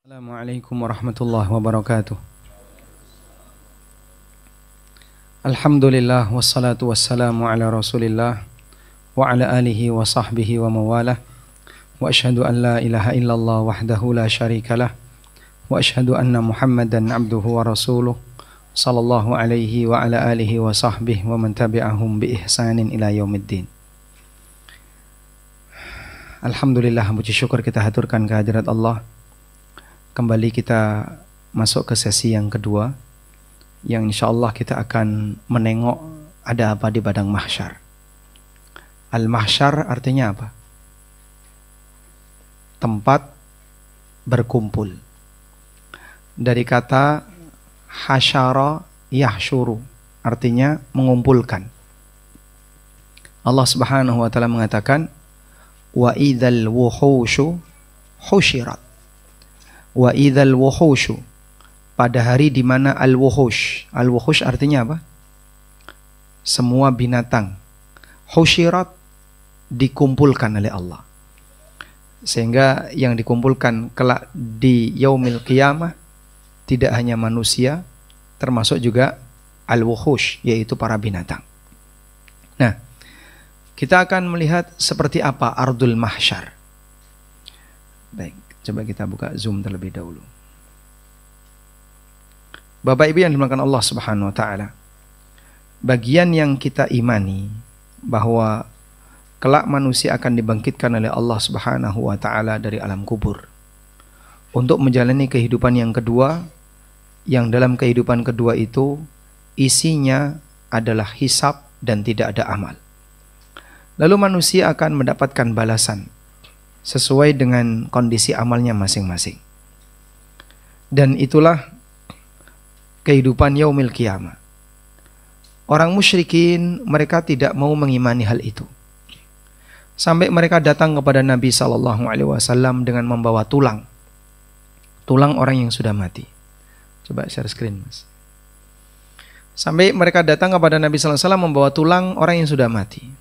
Assalamualaikum warahmatullahi wabarakatuh. Alhamdulillah wassalatu wassalamu ala Rasulillah wa ala alihi wa sahbihi wa mawalah. Wa asyhadu an la ilaha illallah wahdahu la syarikalah wa asyhadu anna Muhammadan abduhu wa rasuluh sallallahu alaihi wa ala alihi wa sahbihi wa man tabi'ahum bi ihsanin ila yaumiddin. Alhamdulillah, puji syukur kita haturkan kehadirat Allah. Kembali kita masuk ke sesi yang kedua, yang insya Allah kita akan menengok ada apa di padang mahsyar. Al-mahsyar artinya apa? Tempat berkumpul. Dari kata hasyara yahsyuru, artinya mengumpulkan. Allah Subhanahu wa taala mengatakan, wa idzal wuhusyu husyirat. Wa idzal wuhusyu, pada hari di mana al-wuhush. Al-wuhush artinya apa? Semua binatang. Husyirat, dikumpulkan oleh Allah. Sehingga yang dikumpulkan kelak di yaumil qiyamah tidak hanya manusia, termasuk juga al-wuhush, yaitu para binatang. Nah, kita akan melihat seperti apa ardul mahsyar. Baik. Coba kita buka Zoom terlebih dahulu. Bapak Ibu yang dimuliakan Allah Subhanahu wa taala, bagian yang kita imani bahwa kelak manusia akan dibangkitkan oleh Allah Subhanahu wa taala dari alam kubur untuk menjalani kehidupan yang kedua, yang dalam kehidupan kedua itu isinya adalah hisab dan tidak ada amal. Lalu manusia akan mendapatkan balasan sesuai dengan kondisi amalnya masing-masing. Dan itulah kehidupan yaumil qiyamah. Orang musyrikin, mereka tidak mau mengimani hal itu. Sampai mereka datang kepada Nabi SAW dengan membawa tulang. Tulang orang yang sudah mati. Coba share screen, Mas. Sampai mereka datang kepada Nabi SAW membawa tulang orang yang sudah mati.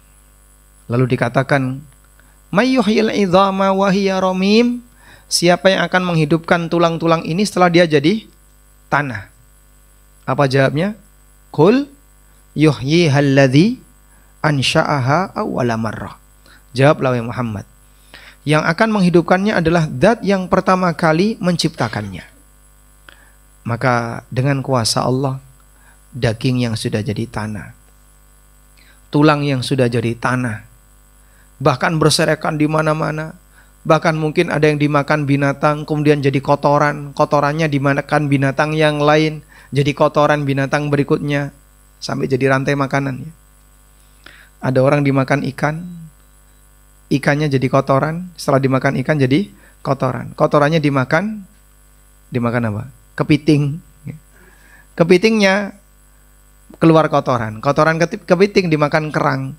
Lalu dikatakan, may yuhyil idhama wa hiya ramim, siapa yang akan menghidupkan tulang-tulang ini setelah dia jadi tanah? Apa jawabnya? Qul yuhyihal ladzi ansha'aha awwala marrah. Jawablah wahai Muhammad, yang akan menghidupkannya adalah zat yang pertama kali menciptakannya. Maka dengan kuasa Allah, daging yang sudah jadi tanah, tulang yang sudah jadi tanah, bahkan berserakan di mana-mana. Bahkan mungkin ada yang dimakan binatang kemudian jadi kotoran, kotorannya dimakan binatang yang lain, jadi kotoran binatang berikutnya, sampai jadi rantai makanan. Ada orang dimakan ikan, ikannya jadi kotoran, setelah dimakan ikan jadi kotoran. Kotorannya dimakan apa? Kepiting. Kepitingnya keluar kotoran, kotoran kepiting dimakan kerang.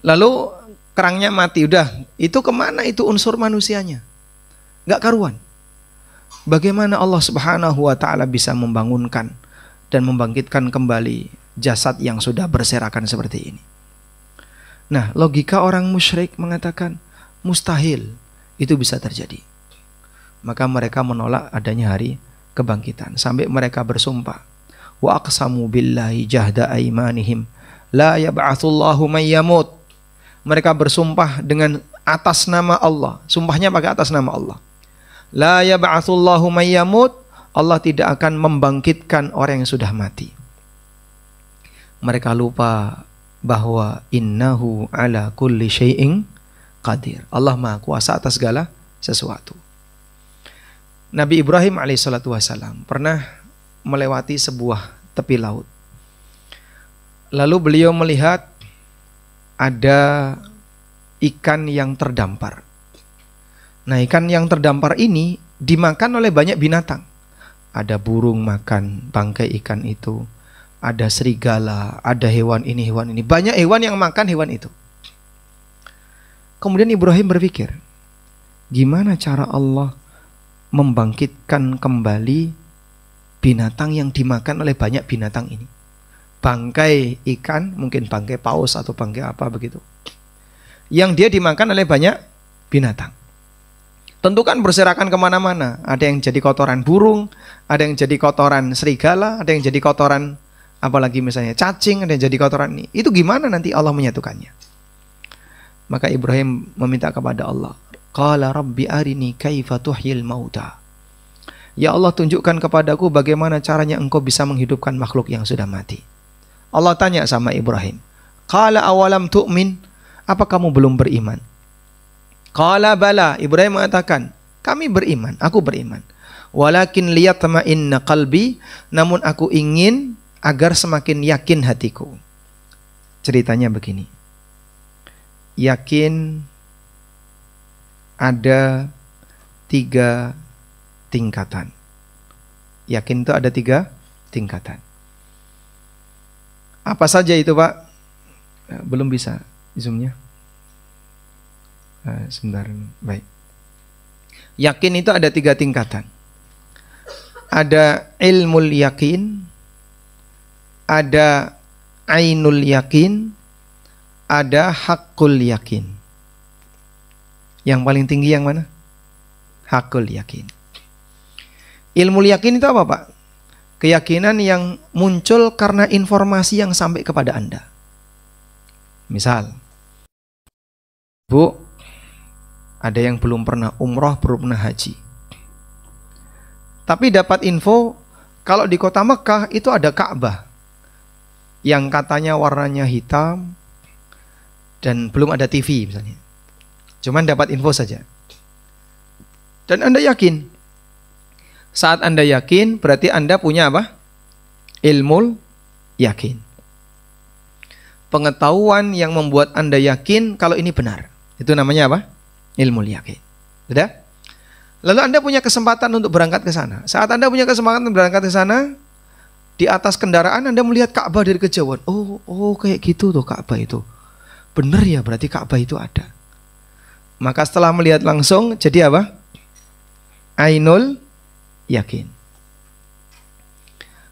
Lalu kerangnya mati, udah, itu kemana itu unsur manusianya? Gak karuan. Bagaimana Allah Subhanahu wa ta'ala bisa membangunkan dan membangkitkan kembali jasad yang sudah berserakan seperti ini? Nah, logika orang musyrik mengatakan mustahil itu bisa terjadi. Maka mereka menolak adanya hari kebangkitan. Sampai mereka bersumpah, wa aqsamu billahi jahda aimanihim la yab'atsullahu may yamut. Mereka bersumpah dengan atas nama Allah. Sumpahnya pakai atas nama Allah. La yab'atsullahu may yamut. Allah tidak akan membangkitkan orang yang sudah mati. Mereka lupa bahwa innahu ala kulli syai'in qadir. Allah Maha Kuasa atas segala sesuatu. Nabi Ibrahim alaihissalatu wassalam pernah melewati sebuah tepi laut. Lalu beliau melihat ada ikan yang terdampar. Nah, ikan yang terdampar ini dimakan oleh banyak binatang. Ada burung makan bangkai ikan itu, ada serigala, ada hewan ini, hewan ini. Banyak hewan yang makan hewan itu. Kemudian Ibrahim berpikir, gimana cara Allah membangkitkan kembali binatang yang dimakan oleh banyak binatang ini? Bangkai ikan, mungkin bangkai paus atau bangkai apa begitu, yang dia dimakan oleh banyak binatang. Tentu kan berserakan kemana-mana. Ada yang jadi kotoran burung, ada yang jadi kotoran serigala, ada yang jadi kotoran apalagi misalnya cacing, ada yang jadi kotoran ini. Itu gimana nanti Allah menyatukannya? Maka Ibrahim meminta kepada Allah, qala rabbi arini kaifa tuhyil mauta. Ya Allah, tunjukkan kepadaku bagaimana caranya engkau bisa menghidupkan makhluk yang sudah mati. Allah tanya sama Ibrahim, qala awalam tu'min, apa kamu belum beriman? Qala bala, Ibrahim mengatakan, kami beriman, aku beriman. Walakin liyatma'inna qalbi, namun aku ingin agar semakin yakin hatiku. Ceritanya begini. Yakin ada 3 tingkatan. Yakin itu ada 3 tingkatan. Apa saja itu, Pak? Belum bisa zoomnya. Sebentar, baik. Yakin itu ada 3 tingkatan. Ada ilmul yakin, ada ainul yakin, ada hakul yakin. Yang paling tinggi yang mana? Hakul yakin. Ilmul yakin itu apa, Pak? Keyakinan yang muncul karena informasi yang sampai kepada Anda. Misal, Bu, ada yang belum pernah umroh, belum pernah haji. Tapi dapat info kalau di kota Mekah itu ada Ka'bah yang katanya warnanya hitam dan belum ada TV misalnya. Cuman dapat info saja. Dan Anda yakin. Saat Anda yakin berarti Anda punya apa? Ilmul yakin. Pengetahuan yang membuat Anda yakin kalau ini benar. Itu namanya apa? Ilmul yakin. Sudah? Lalu Anda punya kesempatan untuk berangkat ke sana. Saat Anda punya kesempatan untuk berangkat ke sana, di atas kendaraan Anda melihat Ka'bah dari kejauhan. Oh, kayak gitu tuh Ka'bah itu. Benar ya, berarti Ka'bah itu ada. Maka setelah melihat langsung, jadi apa? Ainul yakin.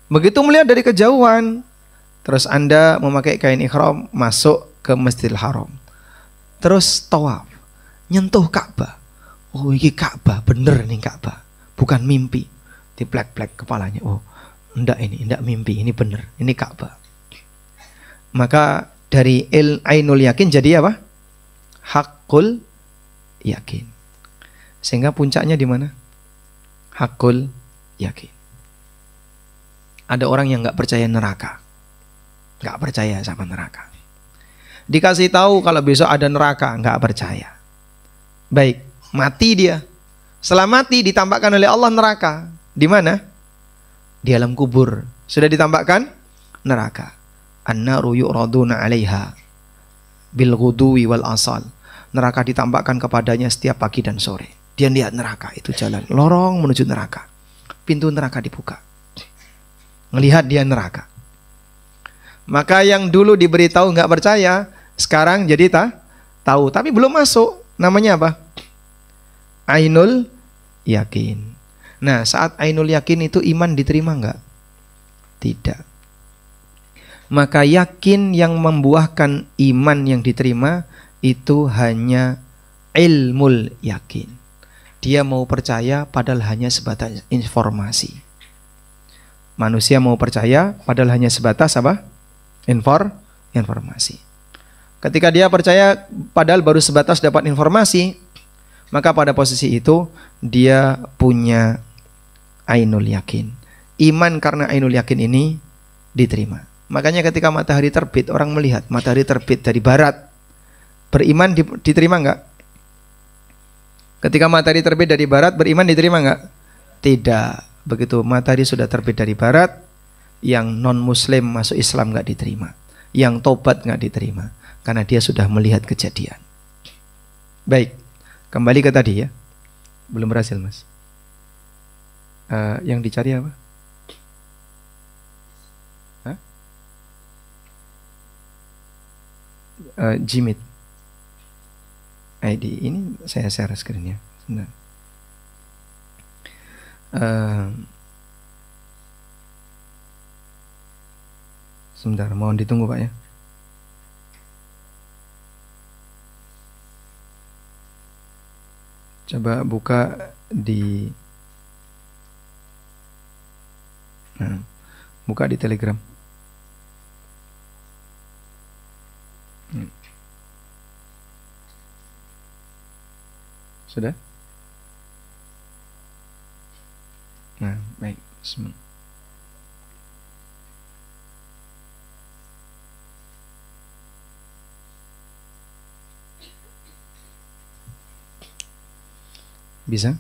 Begitu melihat dari kejauhan, terus Anda memakai kain ihram, masuk ke Masjidil Haram. Terus tawaf, nyentuh Ka'bah. Oh, ini Ka'bah, bener nih Ka'bah. Bukan mimpi. Di plek-plek kepalanya. Oh, enggak mimpi, ini bener. Ini Ka'bah. Maka dari ainul yakin jadi apa? Hakul yakin. Sehingga puncaknya di mana? Hakul yakin. Ada orang yang enggak percaya neraka. Enggak percaya sama neraka. Dikasih tahu kalau besok ada neraka, enggak percaya. Baik, mati dia. Setelah mati ditampakkan oleh Allah neraka. Di mana? Di alam kubur. Sudah ditampakkan neraka. An-naru yu'raduna 'alaiha bil ghuduwi wal asal. Neraka ditampakkan kepadanya setiap pagi dan sore. Dia lihat neraka, itu jalan lorong menuju neraka. Pintu neraka dibuka. Melihat dia neraka. Maka yang dulu diberitahu enggak percaya, sekarang jadi tahu, tapi belum masuk. Namanya apa? Ainul yakin. Nah, saat ainul yakin itu iman diterima enggak? Tidak. Maka yakin yang membuahkan iman yang diterima itu hanya ilmul yakin. Dia mau percaya padahal hanya sebatas informasi. Manusia mau percaya padahal hanya sebatas apa? Informasi. Ketika dia percaya padahal baru sebatas dapat informasi, maka pada posisi itu dia punya ainul yakin. Iman karena ainul yakin ini diterima. Makanya ketika matahari terbit, orang melihat matahari terbit dari barat, beriman diterima enggak? Ketika matahari terbit dari barat, beriman diterima enggak? Tidak. Begitu matahari sudah terbit dari barat, yang non muslim masuk Islam enggak diterima, yang tobat enggak diterima, karena dia sudah melihat kejadian. Baik, kembali ke tadi ya. Belum berhasil, Mas. Yang dicari apa? Jimit ID ini saya share screen-nya. Sebentar, mohon ditunggu Pak ya. Coba buka di buka di Telegram. Sudah? Nah, baik. Bismillah. Bisa?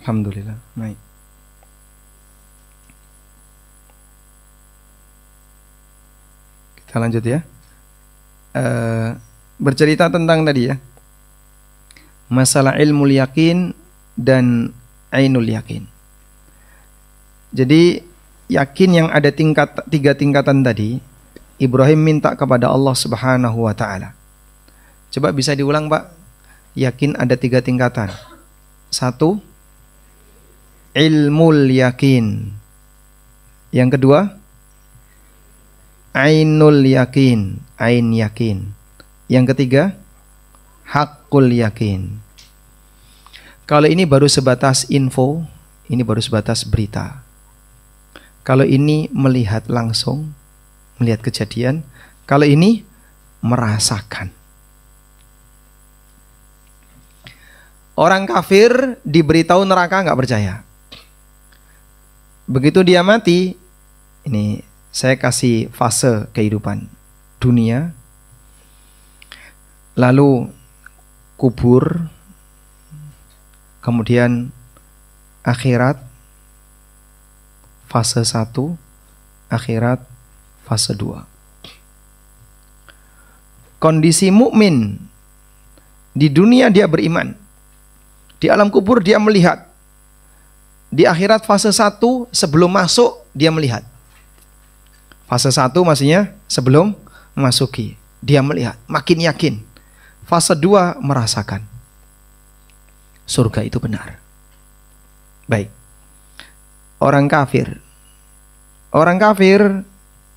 Alhamdulillah. Baik. Kita lanjut ya. Bercerita tentang tadi ya, masalah ilmu yakin dan ainul yakin. Jadi yakin yang ada tiga tingkatan tadi, Ibrahim minta kepada Allah Subhanahu wa Ta'ala. Coba bisa diulang Pak. Yakin ada 3 tingkatan. 1, ilmul yakin. Yang kedua, ainul yakin, ain yakin. Yang ketiga, hakul yakin. Kalau ini baru sebatas info, ini baru sebatas berita. Kalau ini melihat langsung, melihat kejadian. Kalau ini merasakan. Orang kafir diberitahu neraka nggak percaya. Begitu dia mati, ini saya kasih fase kehidupan dunia, lalu kubur, kemudian akhirat, fase 1, akhirat, fase 2. Kondisi mukmin di dunia dia beriman, di alam kubur dia melihat, di akhirat fase 1 sebelum masuk dia melihat. Fase 1 maksudnya sebelum memasuki, dia melihat, makin yakin. Fase 2 merasakan. Surga itu benar. Baik. Orang kafir. Orang kafir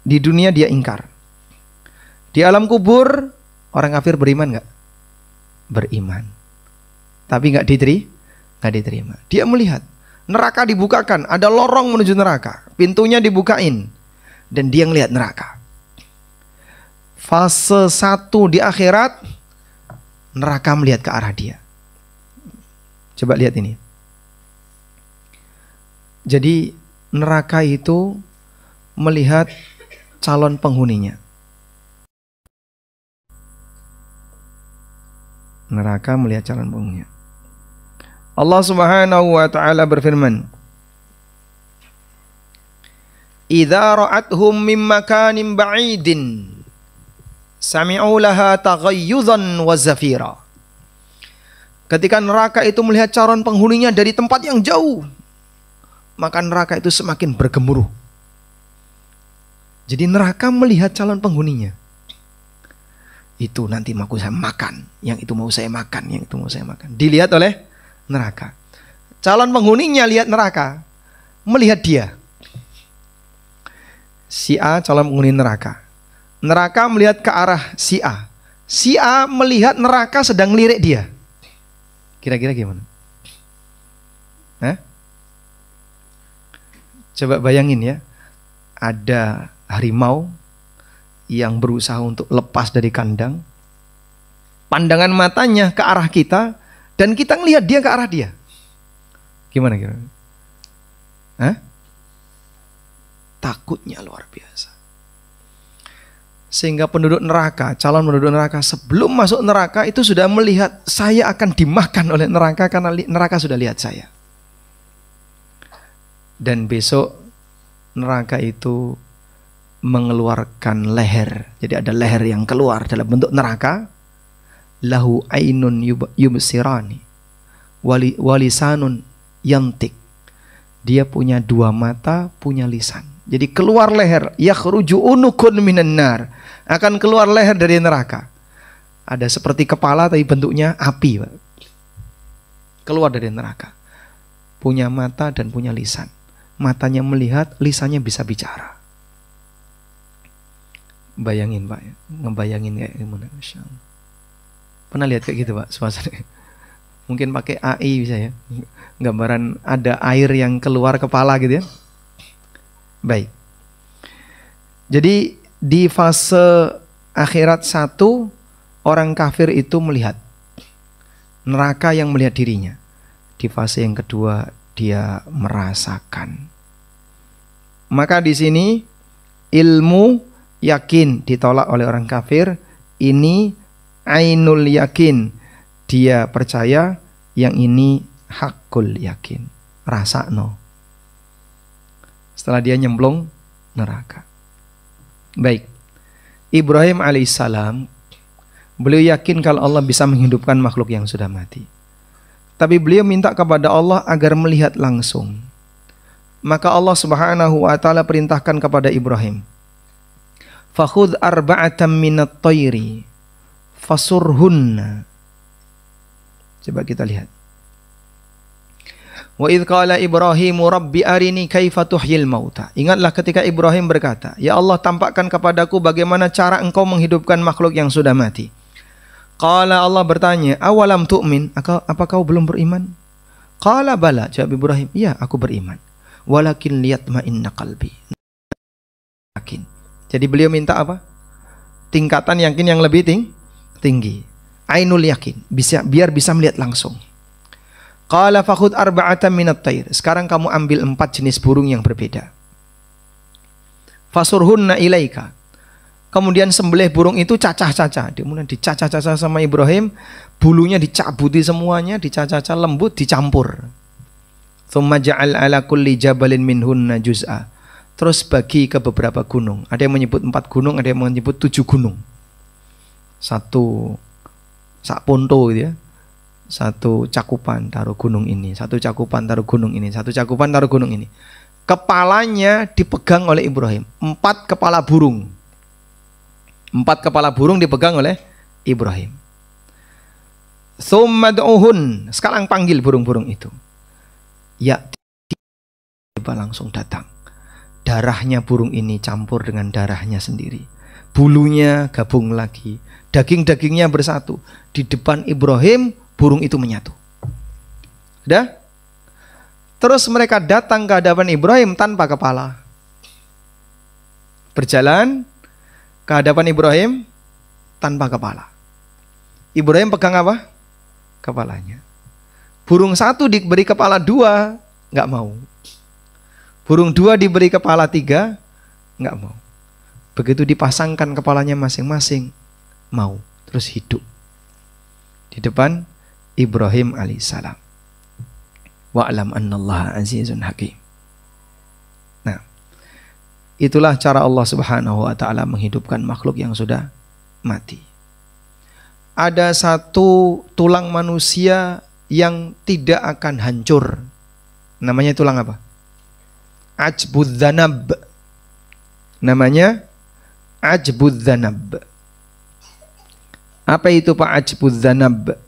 di dunia dia ingkar. Di alam kubur orang kafir beriman nggak? Beriman. Tapi nggak diterima. Dia melihat neraka dibukakan, ada lorong menuju neraka, pintunya dibukain, dan dia ngelihat neraka. Fase 1 di akhirat, neraka melihat ke arah dia. Coba lihat ini. Jadi neraka itu melihat calon penghuninya. Neraka melihat calon penghuninya. Allah Subhanahu wa Ta'ala berfirman, "Idza ra'athum min makanin ba'idin sami'u laha taghayyuzan wa zafira." Ketika neraka itu melihat calon penghuninya dari tempat yang jauh, maka neraka itu semakin bergemuruh. Jadi neraka melihat calon penghuninya. Itu nanti mau saya makan, yang itu mau saya makan, yang itu mau saya makan. Dilihat oleh neraka. Calon penghuninya lihat neraka, melihat dia. Si A calon penghuni neraka. Neraka melihat ke arah si A. Si A melihat neraka sedang ngelirik dia. Kira-kira gimana? Hah? Coba bayangin ya. Ada harimau yang berusaha untuk lepas dari kandang. Pandangan matanya ke arah kita, dan kita ngelihat dia ke arah dia. Gimana kira? Hah? Takutnya luar biasa. Sehingga penduduk neraka, calon penduduk neraka sebelum masuk neraka itu sudah melihat saya akan dimakan oleh neraka karena neraka sudah lihat saya. Dan besok neraka itu mengeluarkan leher. Jadi ada leher yang keluar dalam bentuk neraka. Lahu ainun yubsirani walisanun yantik. Dia punya 2 mata, punya lisan. Jadi keluar leher, yakhruju unukun minan nar. Akan keluar leher dari neraka. Ada seperti kepala tapi bentuknya api, Pak. Keluar dari neraka. Punya mata dan punya lisan. Matanya melihat, lisannya bisa bicara. Bayangin, Pak, ngebayangin kayak gimana, Masya Allah. Pernah lihat kayak gitu, Pak, suasana? Mungkin pakai AI bisa ya, gambaran ada air yang keluar kepala gitu ya. Baik. Jadi di fase akhirat 1, orang kafir itu melihat neraka yang melihat dirinya. Di fase yang kedua dia merasakan. Maka di sini ilmu yakin ditolak oleh orang kafir. Ini ainul yakin, dia percaya. Yang ini hakul yakin, rasa no. Setelah dia nyemplung neraka. Baik, Ibrahim alaihissalam, beliau yakin kalau Allah bisa menghidupkan makhluk yang sudah mati. Tapi beliau minta kepada Allah agar melihat langsung. Maka Allah subhanahu wa ta'ala perintahkan kepada Ibrahim, fakhudh arba'atan minat tayri fasurhunna. Coba kita lihat. Wa idh qala Ibrahimu rabbi arini kaifa tuhyil mauta. Ingatlah ketika Ibrahim berkata, ya Allah, tampakkan kepadaku bagaimana cara engkau menghidupkan makhluk yang sudah mati. Qala, Allah bertanya, awalam tu'min, apa kau belum beriman? Qala bala, jawab Ibrahim, iya aku beriman. Walakin liyatma'inna qalbi. Yakin. Jadi beliau minta apa? Tingkatan yakin yang lebih tinggi. Ainul yakin, biar bisa melihat langsung. Qala fakhud arba'atan minat tayr. Sekarang kamu ambil 4 jenis burung yang berbeda. Fasurhunna ilaika. Kemudian sembelih burung itu cacah-cacah. Kemudian dicacah-cacah sama Ibrahim, bulunya dicabuti semuanya, dicacah-cacah lembut, dicampur. Tsumma ja'al ala kulli jabalin minhunna juz'a. Terus bagi ke beberapa gunung. Ada yang menyebut 4 gunung, ada yang menyebut 7 gunung. Satu sakponto gitu ya. Satu cakupan taruh gunung ini, satu cakupan taruh gunung ini, satu cakupan taruh gunung ini. Kepalanya dipegang oleh Ibrahim. 4 kepala burung. 4 kepala burung dipegang oleh Ibrahim. Tsummad'uhun. Sekarang panggil burung-burung itu. Ya, tiba langsung datang. Darahnya burung ini campur dengan darahnya sendiri. Bulunya gabung lagi. Daging-dagingnya bersatu. Di depan Ibrahim, burung itu menyatu. Sudah? Terus mereka datang ke hadapan Ibrahim tanpa kepala. Berjalan ke hadapan Ibrahim tanpa kepala. Ibrahim pegang apa? Kepalanya. Burung 1 diberi kepala 2, nggak mau. Burung 2 diberi kepala 3, nggak mau. Begitu dipasangkan kepalanya masing-masing, mau. Terus hidup di depan Ibrahim alaihissalam. Wa'lam annallaha azizun hakim. Nah, itulah cara Allah subhanahu wa ta'ala menghidupkan makhluk yang sudah mati. Ada satu tulang manusia yang tidak akan hancur. Namanya tulang apa? Ajbudzanab. Namanya ajbudzanab. Apa itu Pak ajbudzanab?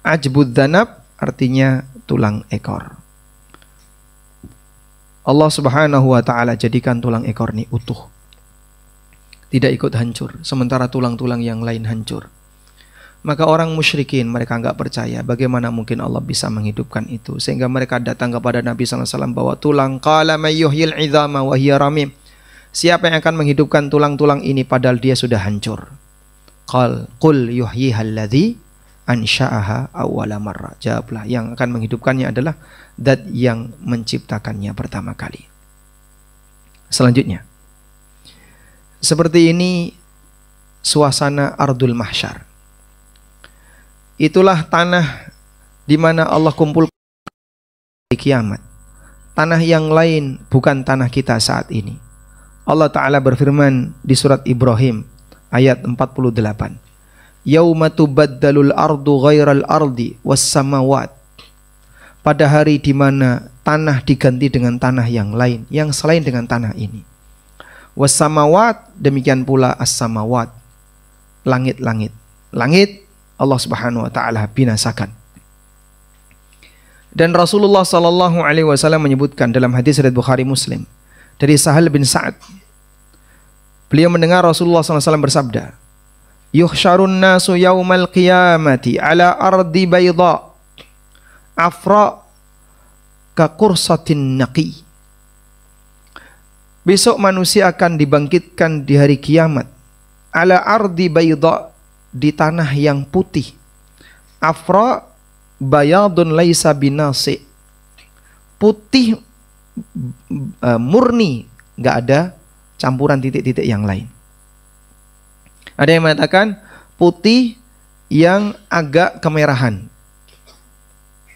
Ajbudzanab artinya tulang ekor. Allah subhanahu wa ta'ala jadikan tulang ekor ini utuh, tidak ikut hancur, sementara tulang-tulang yang lain hancur. Maka orang musyrikin, mereka enggak percaya bagaimana mungkin Allah bisa menghidupkan itu, sehingga mereka datang kepada Nabi SAW bawa tulang. Qala may yuhyil 'idhama wa hiya ramim. Siapa yang akan menghidupkan tulang-tulang ini padahal dia sudah hancur? Qul yuhyiha alladhi ansha'aha awwala marra. Jawablah, yang akan menghidupkannya adalah zat yang menciptakannya pertama kali. Selanjutnya, seperti ini suasana ardul mahsyar. Itulah tanah di mana Allah kumpul di kiamat. Tanah yang lain bukan tanah kita saat ini. Allah Ta'ala berfirman di surat Ibrahim ayat 48. Yauma tubaddalul ardu ghairal ardi was samawat. Pada hari di mana tanah diganti dengan tanah yang lain, yang selain dengan tanah ini. Was-samawat, demikian pula as-samawat, langit-langit. Langit Allah Subhanahu wa taala binasakan. Dan Rasulullah sallallahu alaihi wasallam menyebutkan dalam hadis riwayat Bukhari Muslim dari Sahal bin Sa'ad. Beliau mendengar Rasulullah sallallahu alaihi wasallam bersabda, "Yuhsyarun nasu yaumal qiyamati ala ardi bayda afra ka qursatin naqi." Besok manusia akan dibangkitkan di hari kiamat ala ardi bayda, di tanah yang putih. Afra bayadun laisa binasi, putih murni, nggak ada campuran titik-titik yang lain. Ada yang mengatakan putih yang agak kemerahan.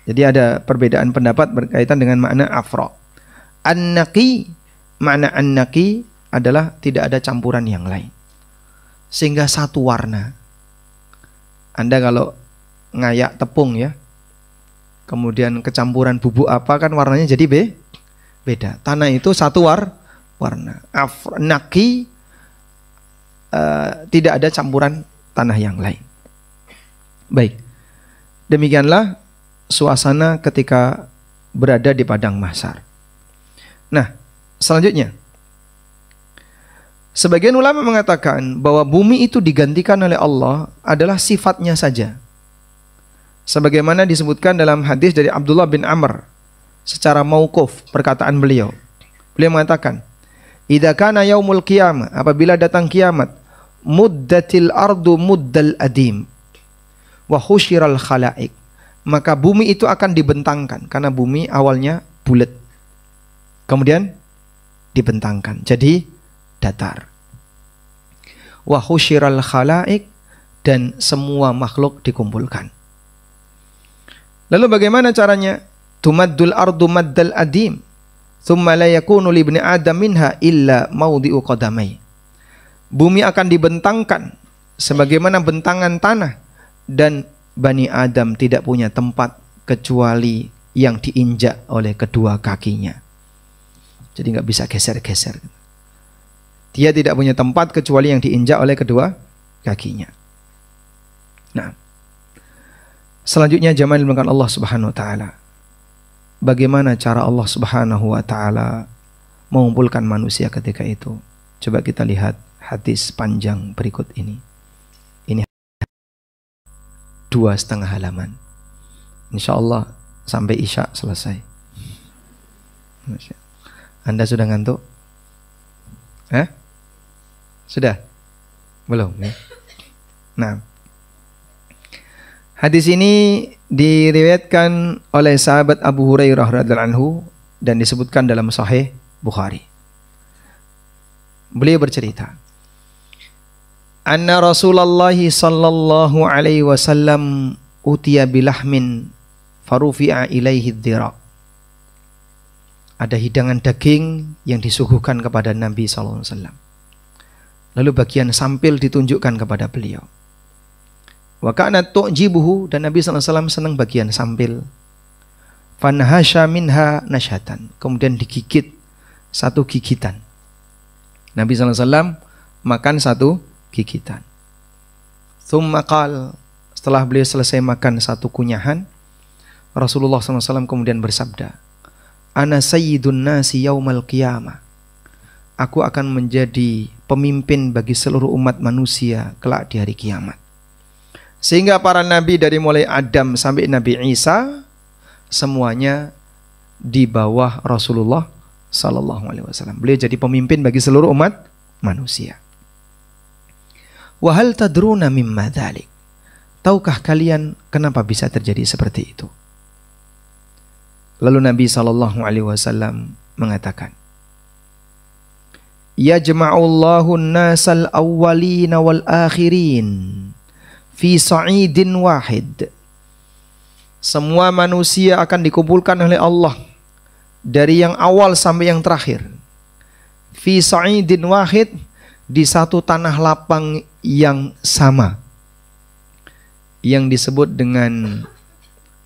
Jadi ada perbedaan pendapat berkaitan dengan makna afra. An-naqi, makna an-naqi adalah tidak ada campuran yang lain, sehingga satu warna. Anda kalau ngayak tepung ya, kemudian kecampuran bubuk apa, kan warnanya jadi beda. Tanah itu satu warna. Naqi, tidak ada campuran tanah yang lain. Baik, demikianlah suasana ketika berada di padang mahsyar. Nah, selanjutnya, sebagian ulama mengatakan bahwa bumi itu digantikan oleh Allah adalah sifatnya saja. Sebagaimana disebutkan dalam hadis dari Abdullah bin Amr secara mauquf, perkataan beliau. Beliau mengatakan, "Idza kana yaumul qiyamah," apabila datang kiamat, "muddatil ardu muddal adim wa husyiral khalaik," maka bumi itu akan dibentangkan, karena bumi awalnya bulat, kemudian dibentangkan jadi datar. Wa husyiral khalaik, dan semua makhluk dikumpulkan. Lalu bagaimana caranya? Tumaddul ardu maddal adim, thumma la yakunu li ibni adam minha illa mawdi'u qadamai. Bumi akan dibentangkan sebagaimana bentangan tanah, dan Bani Adam tidak punya tempat kecuali yang diinjak oleh kedua kakinya. Jadi nggak bisa geser-geser. Dia tidak punya tempat kecuali yang diinjak oleh kedua kakinya. Nah, selanjutnya jamaah dimuliakan Allah Subhanahu wa taala. Bagaimana cara Allah Subhanahu wa taala mengumpulkan manusia ketika itu? Coba kita lihat hadis panjang berikut ini. Ini 2,5 halaman. Insyaallah sampai Isya selesai. Anda sudah ngantuk? Sudah? Belum ya? Nah, hadis ini diriwayatkan oleh sahabat Abu Hurairah radhiyallahu anhu dan disebutkan dalam Sahih Bukhari. Beliau bercerita, anna Rasulullah sallallahu alaihi wasallam utiya bilahmin farufi'a ilaihi dhira. Ada hidangan daging yang disuguhkan kepada Nabi sallallahu alaihi wasallam. Lalu bagian sampil ditunjukkan kepada beliau. Wa kana tu'jibuhu, dan Nabi sallallahu alaihi wasallam senang bagian sampil. Fanhasha minha nashatan, kemudian digigit satu gigitan. Nabi sallallahu alaihi wasallam makan satu gigitan. Tsumma qala, setelah beliau selesai makan satu kunyahan, Rasulullah sallallahu alaihi wasallam kemudian bersabda, "Ana sayyidun nasi yaumal qiyamah." Aku akan menjadi pemimpin bagi seluruh umat manusia kelak di hari kiamat. Sehingga para nabi dari mulai Adam sampai Nabi Isa semuanya di bawah Rasulullah sallallahu alaihi wasallam. Beliau jadi pemimpin bagi seluruh umat manusia. Wa hal tadruna mimma dzalik? Tahukah kalian kenapa bisa terjadi seperti itu? Lalu Nabi sallallahu alaihi wasallam mengatakan, "Yajma'ullahu an-nasal awwalina wal akhirin fi sa'idin wahid." Semua manusia akan dikumpulkan oleh Allah dari yang awal sampai yang terakhir. Fi sa'idin wahid, di satu tanah lapang yang sama, yang disebut dengan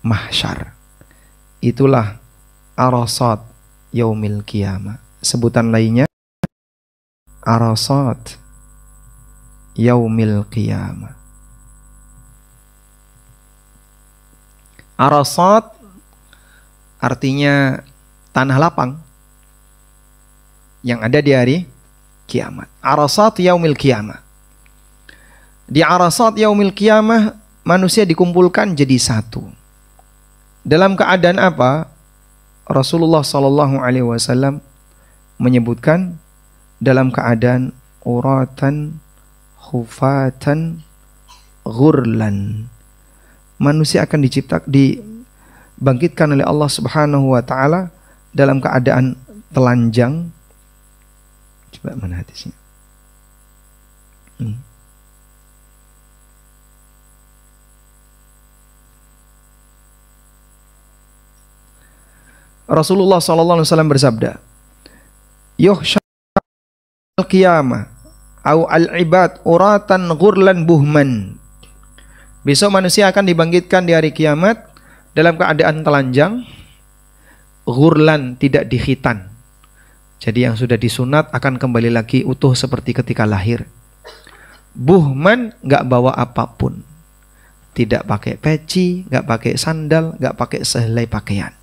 mahsyar. Itulah arasat yaumil qiyamah. Sebutan lainnya arasat yaumil qiyamah. Arasat artinya tanah lapang yang ada di hari kiamat. Arasat yaumil qiyamah. Di arasat yaumil qiyamah manusia dikumpulkan jadi satu. Dalam keadaan apa? Rasulullah sallallahu alaihi wasallam menyebutkan dalam keadaan uratan khufatan ghurlan. Manusia akan dibangkitkan oleh Allah Subhanahu wa taala dalam keadaan telanjang. Coba mana hadisnya? Rasulullah sallallahu alaihi wasallam bersabda, "Yuhsyarul qiyamah au al-ibad uratan ghurlan buhman." Besok manusia akan dibangkitkan di hari kiamat dalam keadaan telanjang, ghurlan, tidak dikhitan. Jadi yang sudah disunat akan kembali lagi utuh seperti ketika lahir. Buhman, nggak bawa apapun, tidak pakai peci, nggak pakai sandal, nggak pakai sehelai pakaian.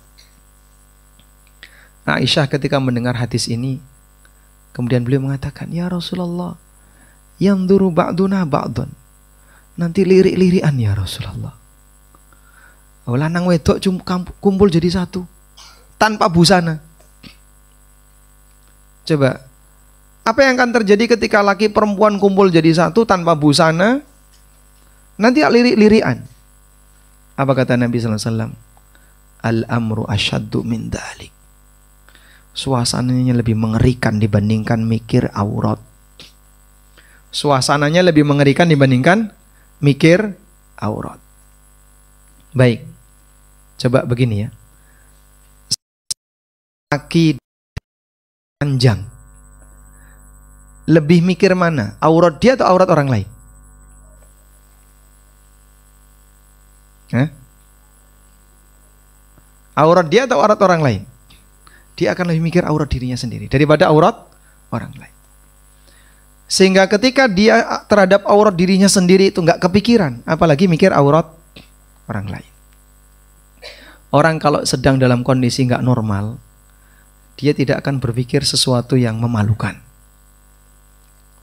Aisyah ketika mendengar hadis ini, kemudian beliau mengatakan, "Ya Rasulullah, yanzuru ba'duna ba'dun." Nanti lirik-lirikan ya Rasulullah. Lanang wedok kumpul jadi satu tanpa busana. Coba, apa yang akan terjadi ketika laki perempuan kumpul jadi satu tanpa busana? Nanti lirik-lirikan. Apa kata Nabi sallallahu alaihi wasallam? Al-amru asyaddu min dzalik. Suasananya lebih mengerikan dibandingkan mikir aurat. Suasananya lebih mengerikan dibandingkan mikir aurat. Baik, coba begini ya. Kaki panjang, lebih mikir mana? Aurat dia atau aurat orang lain? Aurat dia atau aurat orang lain? Dia akan lebih mikir aurat dirinya sendiri daripada aurat orang lain. Sehingga ketika dia terhadap aurat dirinya sendiri itu nggak kepikiran, apalagi mikir aurat orang lain. Orang kalau sedang dalam kondisi nggak normal, dia tidak akan berpikir sesuatu yang memalukan.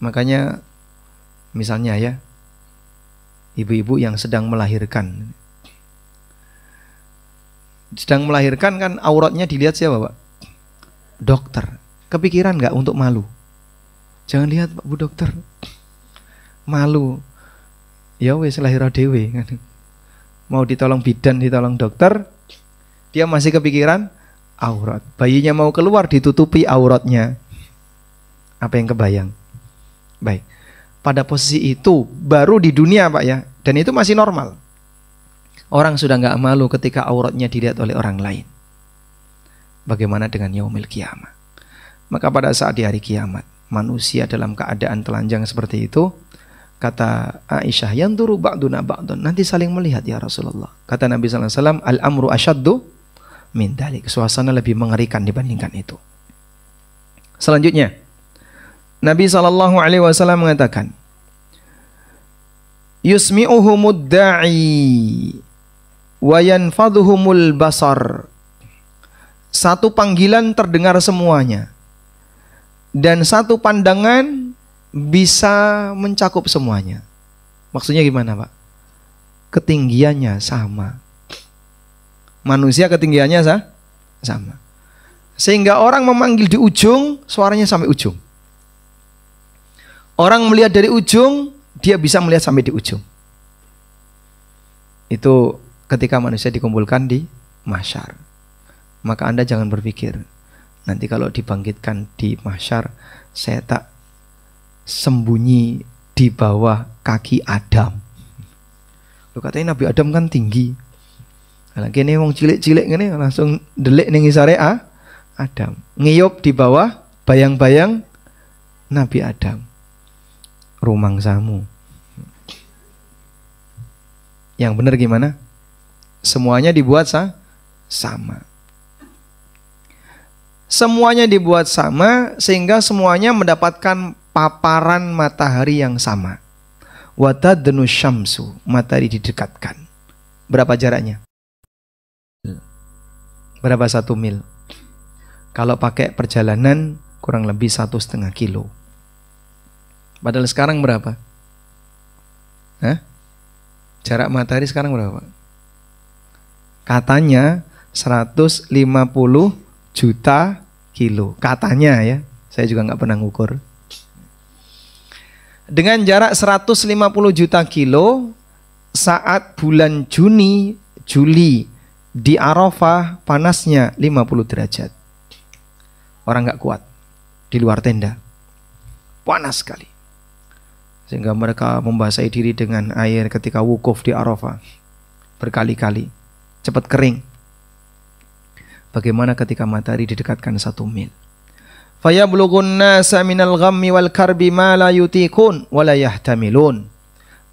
Makanya misalnya ya, ibu-ibu yang sedang melahirkan kan auratnya dilihat siapa, Pak? Dokter. Kepikiran nggak untuk malu? Jangan lihat Pak Bu dokter, malu. Ya wes lahir dewe. Mau ditolong bidan, ditolong dokter, dia masih kepikiran aurat. Bayinya mau keluar ditutupi auratnya. Apa yang kebayang? Baik. Pada posisi itu baru di dunia Pak ya, dan itu masih normal. Orang sudah nggak malu ketika auratnya dilihat oleh orang lain. Bagaimana dengan yaumil qiyamah? Maka pada saat di hari kiamat, manusia dalam keadaan telanjang seperti itu, kata Aisyah, yanzuru ba'duna ba'dun, nanti saling melihat ya Rasulullah. Kata Nabi sallallahu alaihi wasallam, al-amru asyaddu min dzalik. Suasana lebih mengerikan dibandingkan itu. Selanjutnya, Nabi sallallahu alaihi wasallam mengatakan, yusmi'uhumud da'i wa yanfadhuhumul basar. Satu panggilan terdengar semuanya, dan satu pandangan bisa mencakup semuanya. Maksudnya gimana Pak? Ketinggiannya sama. Manusia ketinggiannya sama. Sehingga orang memanggil di ujung, suaranya sampai ujung. Orang melihat dari ujung, dia bisa melihat sampai di ujung. Itu ketika manusia dikumpulkan di mahsyar. Maka Anda jangan berpikir, nanti kalau dibangkitkan di mahsyar, saya tak sembunyi di bawah kaki Adam. Lu katanya Nabi Adam kan tinggi. Lagi ini wong cilik-cilik ngene langsung delik ning ngisare Adam. Ngiyup di bawah bayang-bayang Nabi Adam. Rumangsamu. Yang benar gimana? Semuanya dibuat sama. Semuanya dibuat sama sehingga semuanya mendapatkan paparan matahari yang sama. Wa tadnu syamsu, matahari didekatkan. Berapa jaraknya? Berapa 1 mil? Kalau pakai perjalanan kurang lebih 1,5 kilo. Padahal sekarang berapa? Jarak matahari sekarang berapa? Katanya 150 juta kilo. Katanya ya, saya juga nggak pernah ngukur. Dengan jarak 150 juta kilo, saat bulan Juli di Arafah panasnya 50 derajat. Orang nggak kuat di luar tenda, panas sekali. Sehingga mereka membasahi diri dengan air ketika wukuf di Arafah berkali-kali, cepat kering. Bagaimana ketika matahari didekatkan 1 mil? Fayablughun nasa minal ghammi wal karbi ma la yutiqun wa la yahtamilun.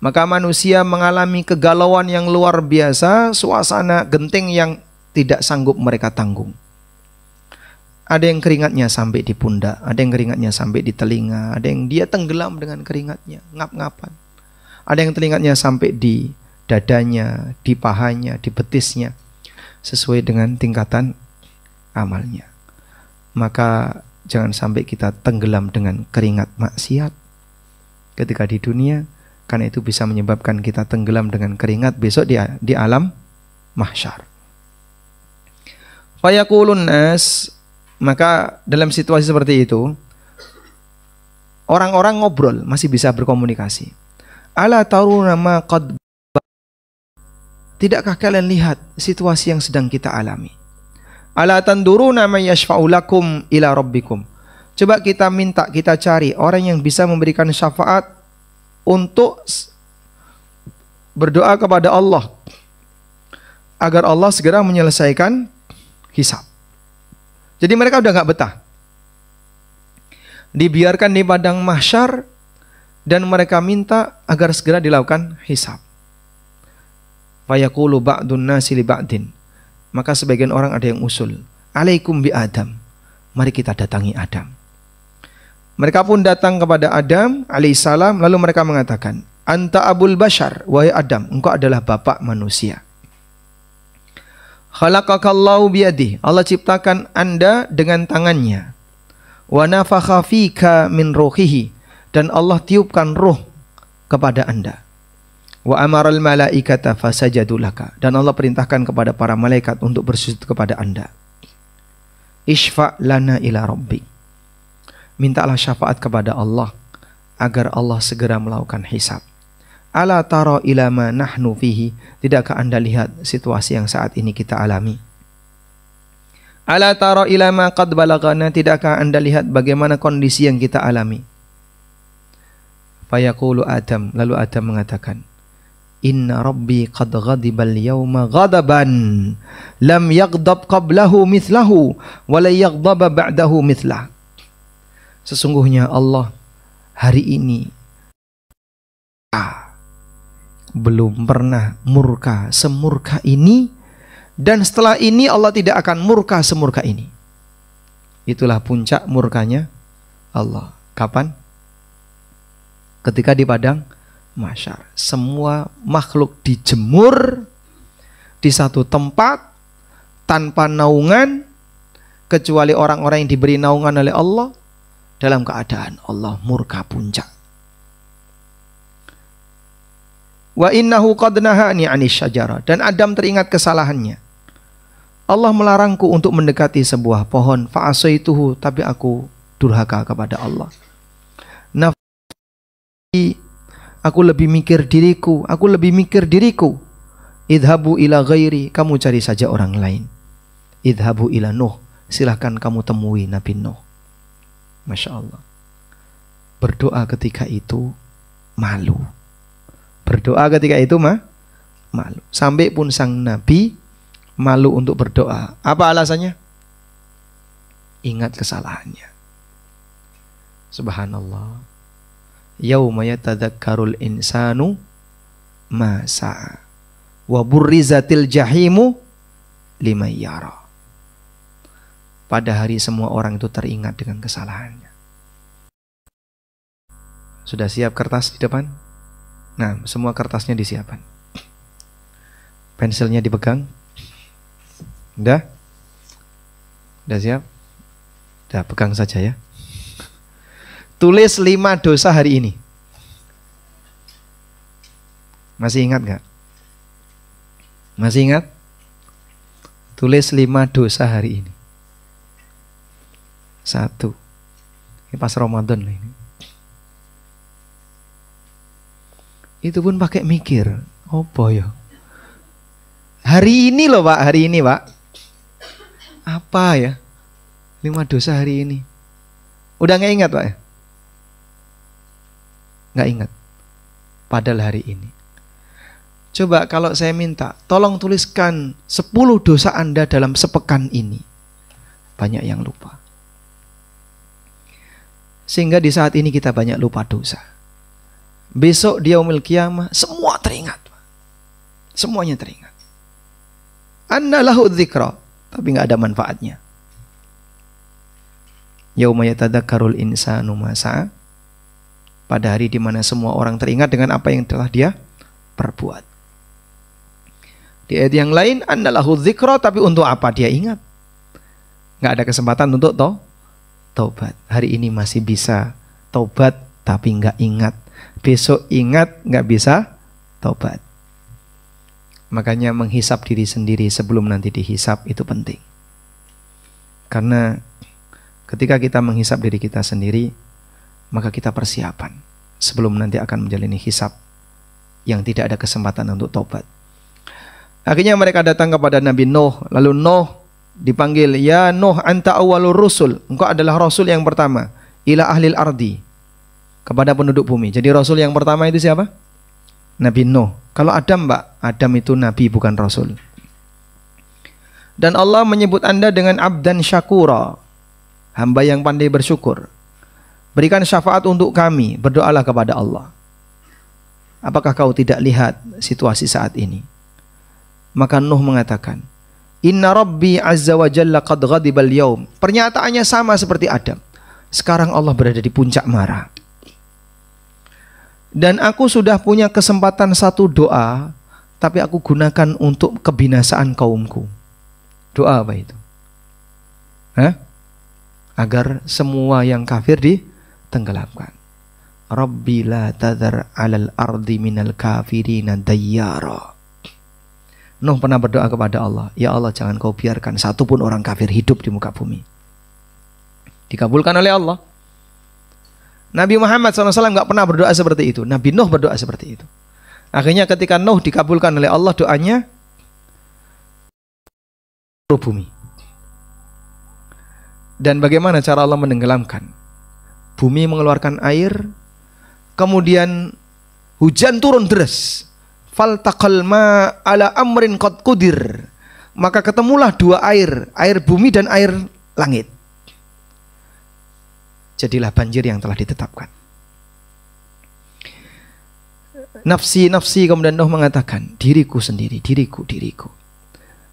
Maka manusia mengalami kegalauan yang luar biasa, suasana genting yang tidak sanggup mereka tanggung. Ada yang keringatnya sampai di pundak, ada yang keringatnya sampai di telinga, ada yang dia tenggelam dengan keringatnya, ngap-ngapan. Ada yang keringatnya sampai di dadanya, di pahanya, di betisnya, sesuai dengan tingkatan amalnya. Maka jangan sampai kita tenggelam dengan keringat maksiat ketika di dunia, karena itu bisa menyebabkan kita tenggelam dengan keringat besok di alam mahsyar. Fayaqulun nas, maka dalam situasi seperti itu orang-orang ngobrol, masih bisa berkomunikasi. Ala taruna ma qad, tidakkah kalian lihat situasi yang sedang kita alami? Ala tanduruna may yashfa'u lakum ila rabbikum. Coba kita minta, kita cari orang yang bisa memberikan syafaat untuk berdoa kepada Allah agar Allah segera menyelesaikan hisab. Jadi mereka udah gak betah, dibiarkan di padang mahsyar, dan mereka minta agar segera dilakukan hisab. Fayaqulu ba'dun nasi li ba'din, maka sebagian orang ada yang usul, alaikum bi Adam, mari kita datangi Adam. Mereka pun datang kepada Adam alaihissalam, lalu mereka mengatakan, anta abul bashar, wahai Adam, engkau adalah bapak manusia. Khalaqakallahu biyadih, Allah ciptakan Anda dengan tangannya. Wa nafakha fika min ruhihi, dan Allah tiupkan ruh kepada Anda. Wa amaral malaikata fasajadu laka, dan Allah perintahkan kepada para malaikat untuk bersujud kepada Anda. Ishfa' lana ila rabbik, mintalah syafaat kepada Allah agar Allah segera melakukan hisab. Ala tara ila ma nahnu fihi, tidakkah Anda lihat situasi yang saat ini kita alami? Ala tara ila ma qad balagana, tidakkah Anda lihat bagaimana kondisi yang kita alami? Fayaqulu Adam, lalu Adam mengatakan, inna rabbi qad ghadibal yawma ghadaban lam yaghdab qablahu mithlahu wa la yaghdaba ba'dahu mithlah. Sesungguhnya Allah hari ini belum pernah murka semurka ini, dan setelah ini Allah tidak akan murka semurka ini. Itulah puncak murkanya Allah. Kapan? Ketika di padang mahsyar, semua makhluk dijemur di satu tempat tanpa naungan, kecuali orang-orang yang diberi naungan oleh Allah, dalam keadaan Allah murka puncak. Wa innahu qad nahani 'anis syajarah, dan Adam teringat kesalahannya. Allah melarangku untuk mendekati sebuah pohon, fa'asaituhu, tapi aku durhaka kepada Allah. Nafsi, aku lebih mikir diriku. Idhabu ila ghairi, kamu cari saja orang lain. Idhabu ila Nuh, silahkan kamu temui Nabi Nuh. Masya Allah. Berdoa ketika itu malu. Berdoa ketika itu malu. Sampai pun sang Nabi malu untuk berdoa. Apa alasannya? Ingat kesalahannya. Subhanallah. Yauma yatadzakkarul insanu ma sa'a wa burrizatil jahimu liman yara. Pada hari semua orang itu teringat dengan kesalahannya. Sudah siap kertas di depan? Nah, semua kertasnya disiapkan. Pensilnya dipegang. Udah? Udah siap? Udah, pegang saja ya. Tulis 5 dosa hari ini. Masih ingat gak? Masih ingat? Tulis 5 dosa hari ini. 1. Ini pas Ramadan loh ini. Itu pun pakai mikir. Apa ya? Hari ini loh Pak, hari ini Pak. Apa ya? 5 dosa hari ini. Udah gak ingat Pak ya? Gak ingat. Padahal hari ini. Coba kalau saya minta, tolong tuliskan 10 dosa Anda dalam sepekan ini. Banyak yang lupa. Sehingga di saat ini kita banyak lupa dosa. Besok di yaumil qiyamah semua teringat. Semuanya teringat. Anna lahu dzikra, tapi nggak ada manfaatnya. Yauma yatadzakkarul insanu ma sa'a. Pada hari di mana semua orang teringat dengan apa yang telah dia perbuat. Di ayat yang lain, anna lahu dzikra, tapi untuk apa dia ingat? Nggak ada kesempatan untuk taubat. Hari ini masih bisa taubat, tapi nggak ingat. Besok ingat, nggak bisa taubat. Makanya menghisap diri sendiri sebelum nanti dihisap itu penting. Karena ketika kita menghisap diri kita sendiri, maka kita persiapan sebelum nanti akan menjalani hisap yang tidak ada kesempatan untuk taubat. Akhirnya mereka datang kepada Nabi Nuh. Lalu Nuh dipanggil, ya Nuh anta awwalur rusul. Engkau adalah rasul yang pertama. Ila ahlil ardi. Kepada penduduk bumi. Jadi rasul yang pertama itu siapa? Nabi Nuh. Kalau Adam Mbak, Adam itu nabi bukan rasul. Dan Allah menyebut Anda dengan abdan syakura, hamba yang pandai bersyukur. Berikan syafaat untuk kami, berdoalah kepada Allah. Apakah kau tidak lihat situasi saat ini? Maka Nuh mengatakan, Inna Rabbi Azza wa Jalla qad ghadibal yaum. Pernyataannya sama seperti Adam. Sekarang Allah berada di puncak marah. Dan aku sudah punya kesempatan satu doa, tapi aku gunakan untuk kebinasaan kaumku. Doa apa itu? Agar semua yang kafir ditenggelamkan. Rabbi la tadhar alal ardi minal kafirina dayyara. Nuh pernah berdoa kepada Allah, ya Allah jangan kau biarkan satupun orang kafir hidup di muka bumi. Dikabulkan oleh Allah. Nabi Muhammad SAW nggak pernah berdoa seperti itu. Nabi Nuh berdoa seperti itu. Akhirnya ketika Nuh dikabulkan oleh Allah doanya, bumi. Dan bagaimana cara Allah menenggelamkan? Bumi mengeluarkan air, kemudian hujan turun deras. Faltaqal ma ala amrin qad qudir. Maka ketemulah dua air bumi dan air langit. Jadilah banjir yang telah ditetapkan. Nafsi, kemudian Nuh mengatakan, diriku sendiri, diriku.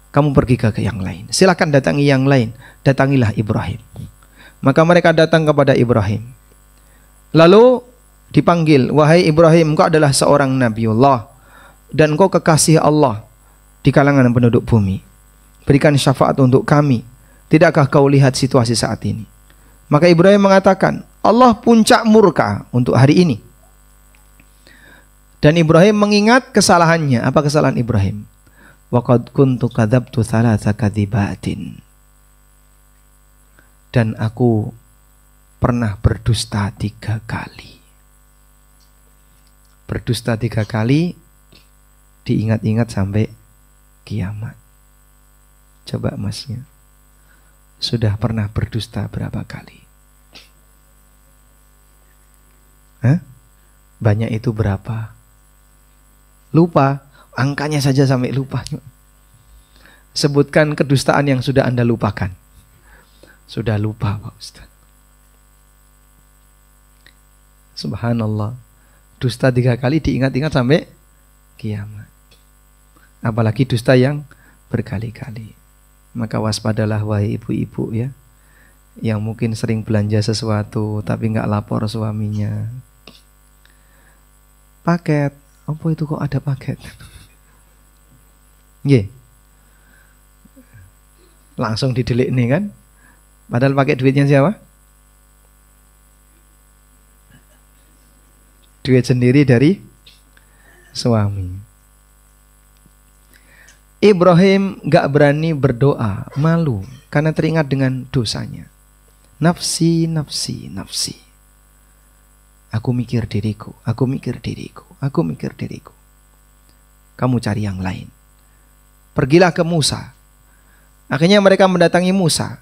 Kamu pergi ke yang lain. Silakan datangi yang lain. Datangilah Ibrahim. Maka mereka datang kepada Ibrahim. Lalu dipanggil, wahai Ibrahim, engkau adalah seorang Nabiullah dan engkau kekasih Allah di kalangan penduduk bumi. Berikan syafaat untuk kami. Tidakkah kau lihat situasi saat ini? Maka Ibrahim mengatakan, Allah puncak murka untuk hari ini. Dan Ibrahim mengingat kesalahannya. Apa kesalahan Ibrahim? Wa qad kuntu kadzabtu thalatha kadzibatin. Dan aku pernah berdusta 3 kali. Berdusta 3 kali diingat-ingat sampai kiamat. Coba masnya, sudah pernah berdusta berapa kali? Banyak itu berapa? Lupa, angkanya saja sampai lupa. Sebutkan kedustaan yang sudah Anda lupakan. Sudah lupa Pak Ustaz. Subhanallah. Dusta 3 kali diingat-ingat sampai kiamat. Apalagi dusta yang berkali-kali. Maka waspadalah wahai ibu-ibu ya, yang mungkin sering belanja sesuatu tapi nggak lapor suaminya. paket. Apa itu kok ada paket? Nggih. Langsung didelik nih kan. Padahal pakai duitnya siapa? Duit sendiri dari suami. Ibrahim gak berani berdoa, malu karena teringat dengan dosanya. Nafsi, nafsi, nafsi. Aku mikir diriku, aku mikir diriku, aku mikir diriku. Kamu cari yang lain. Pergilah ke Musa. Akhirnya mereka mendatangi Musa.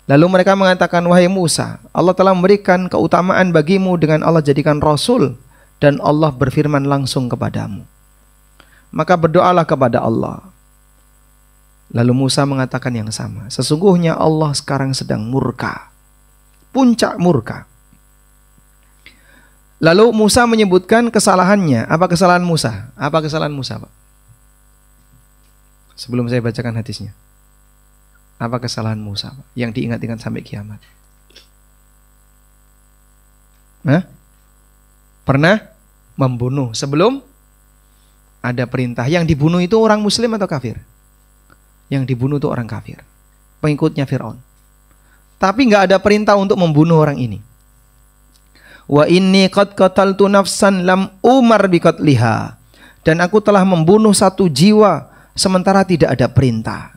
Lalu mereka mengatakan, wahai Musa, Allah telah memberikan keutamaan bagimu dengan Allah jadikan Rasul. Dan Allah berfirman langsung kepadamu. Maka berdoalah kepada Allah. Lalu Musa mengatakan yang sama. Sesungguhnya Allah sekarang sedang murka. Puncak murka. Lalu Musa menyebutkan kesalahannya. Apa kesalahan Musa? Apa kesalahan Musa, Pak? Sebelum saya bacakan hadisnya. Apa kesalahan Musa, Pak? Yang diingat-ingat sampai kiamat. Hah? Pernah membunuh sebelum ada perintah. Yang dibunuh itu orang muslim atau kafir? Yang dibunuh itu orang kafir, pengikutnya Fir'aun. Tapi nggak ada perintah untuk membunuh orang ini. Wa inni qad qataltu nafsan lam umar biqatliha. Dan aku telah membunuh satu jiwa sementara tidak ada perintah.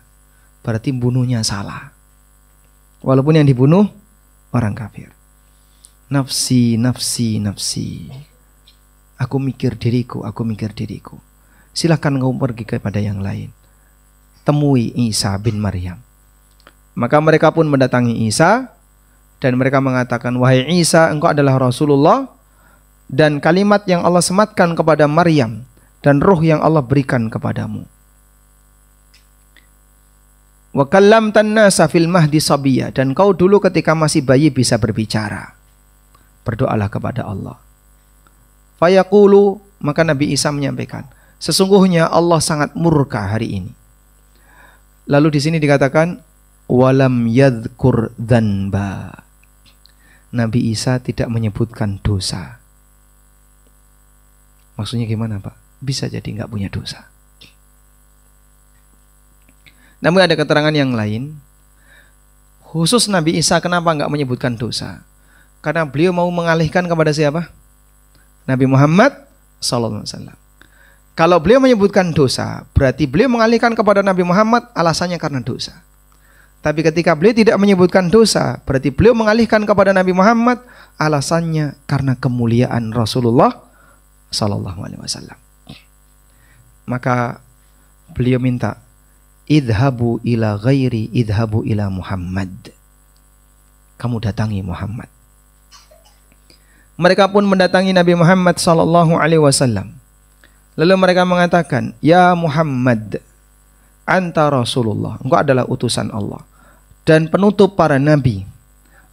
Berarti bunuhnya salah. Walaupun yang dibunuh orang kafir. Nafsi, nafsi, nafsi. Aku mikir diriku, aku mikir diriku. Silahkan kamu pergi kepada yang lain. Temui Isa bin Maryam. Maka mereka pun mendatangi Isa. Dan mereka mengatakan, wahai Isa, engkau adalah Rasulullah. Dan kalimat yang Allah sematkan kepada Maryam. Dan ruh yang Allah berikan kepadamu. Wa kallamtan nasa fil mahdi sabiyya. Dan kau dulu ketika masih bayi bisa berbicara. Berdoalah kepada Allah. Fayaqulu, maka Nabi Isa menyampaikan, sesungguhnya Allah sangat murka hari ini. Lalu di sini dikatakan walam yadhkur dzanba. Nabi Isa tidak menyebutkan dosa. Maksudnya gimana, Pak? Bisa jadi nggak punya dosa. Namun ada keterangan yang lain. Khusus Nabi Isa kenapa nggak menyebutkan dosa? Karena beliau mau mengalihkan kepada siapa? Nabi Muhammad SAW. Kalau beliau menyebutkan dosa, berarti beliau mengalihkan kepada Nabi Muhammad alasannya karena dosa. Tapi ketika beliau tidak menyebutkan dosa, berarti beliau mengalihkan kepada Nabi Muhammad alasannya karena kemuliaan Rasulullah SAW. Maka beliau minta, idhabu ila ghairi, idhabu ila Muhammad. Kamu datangi Muhammad. Mereka pun mendatangi Nabi Muhammad SAW. Lalu mereka mengatakan, ya Muhammad, anta Rasulullah. Engkau adalah utusan Allah dan penutup para nabi.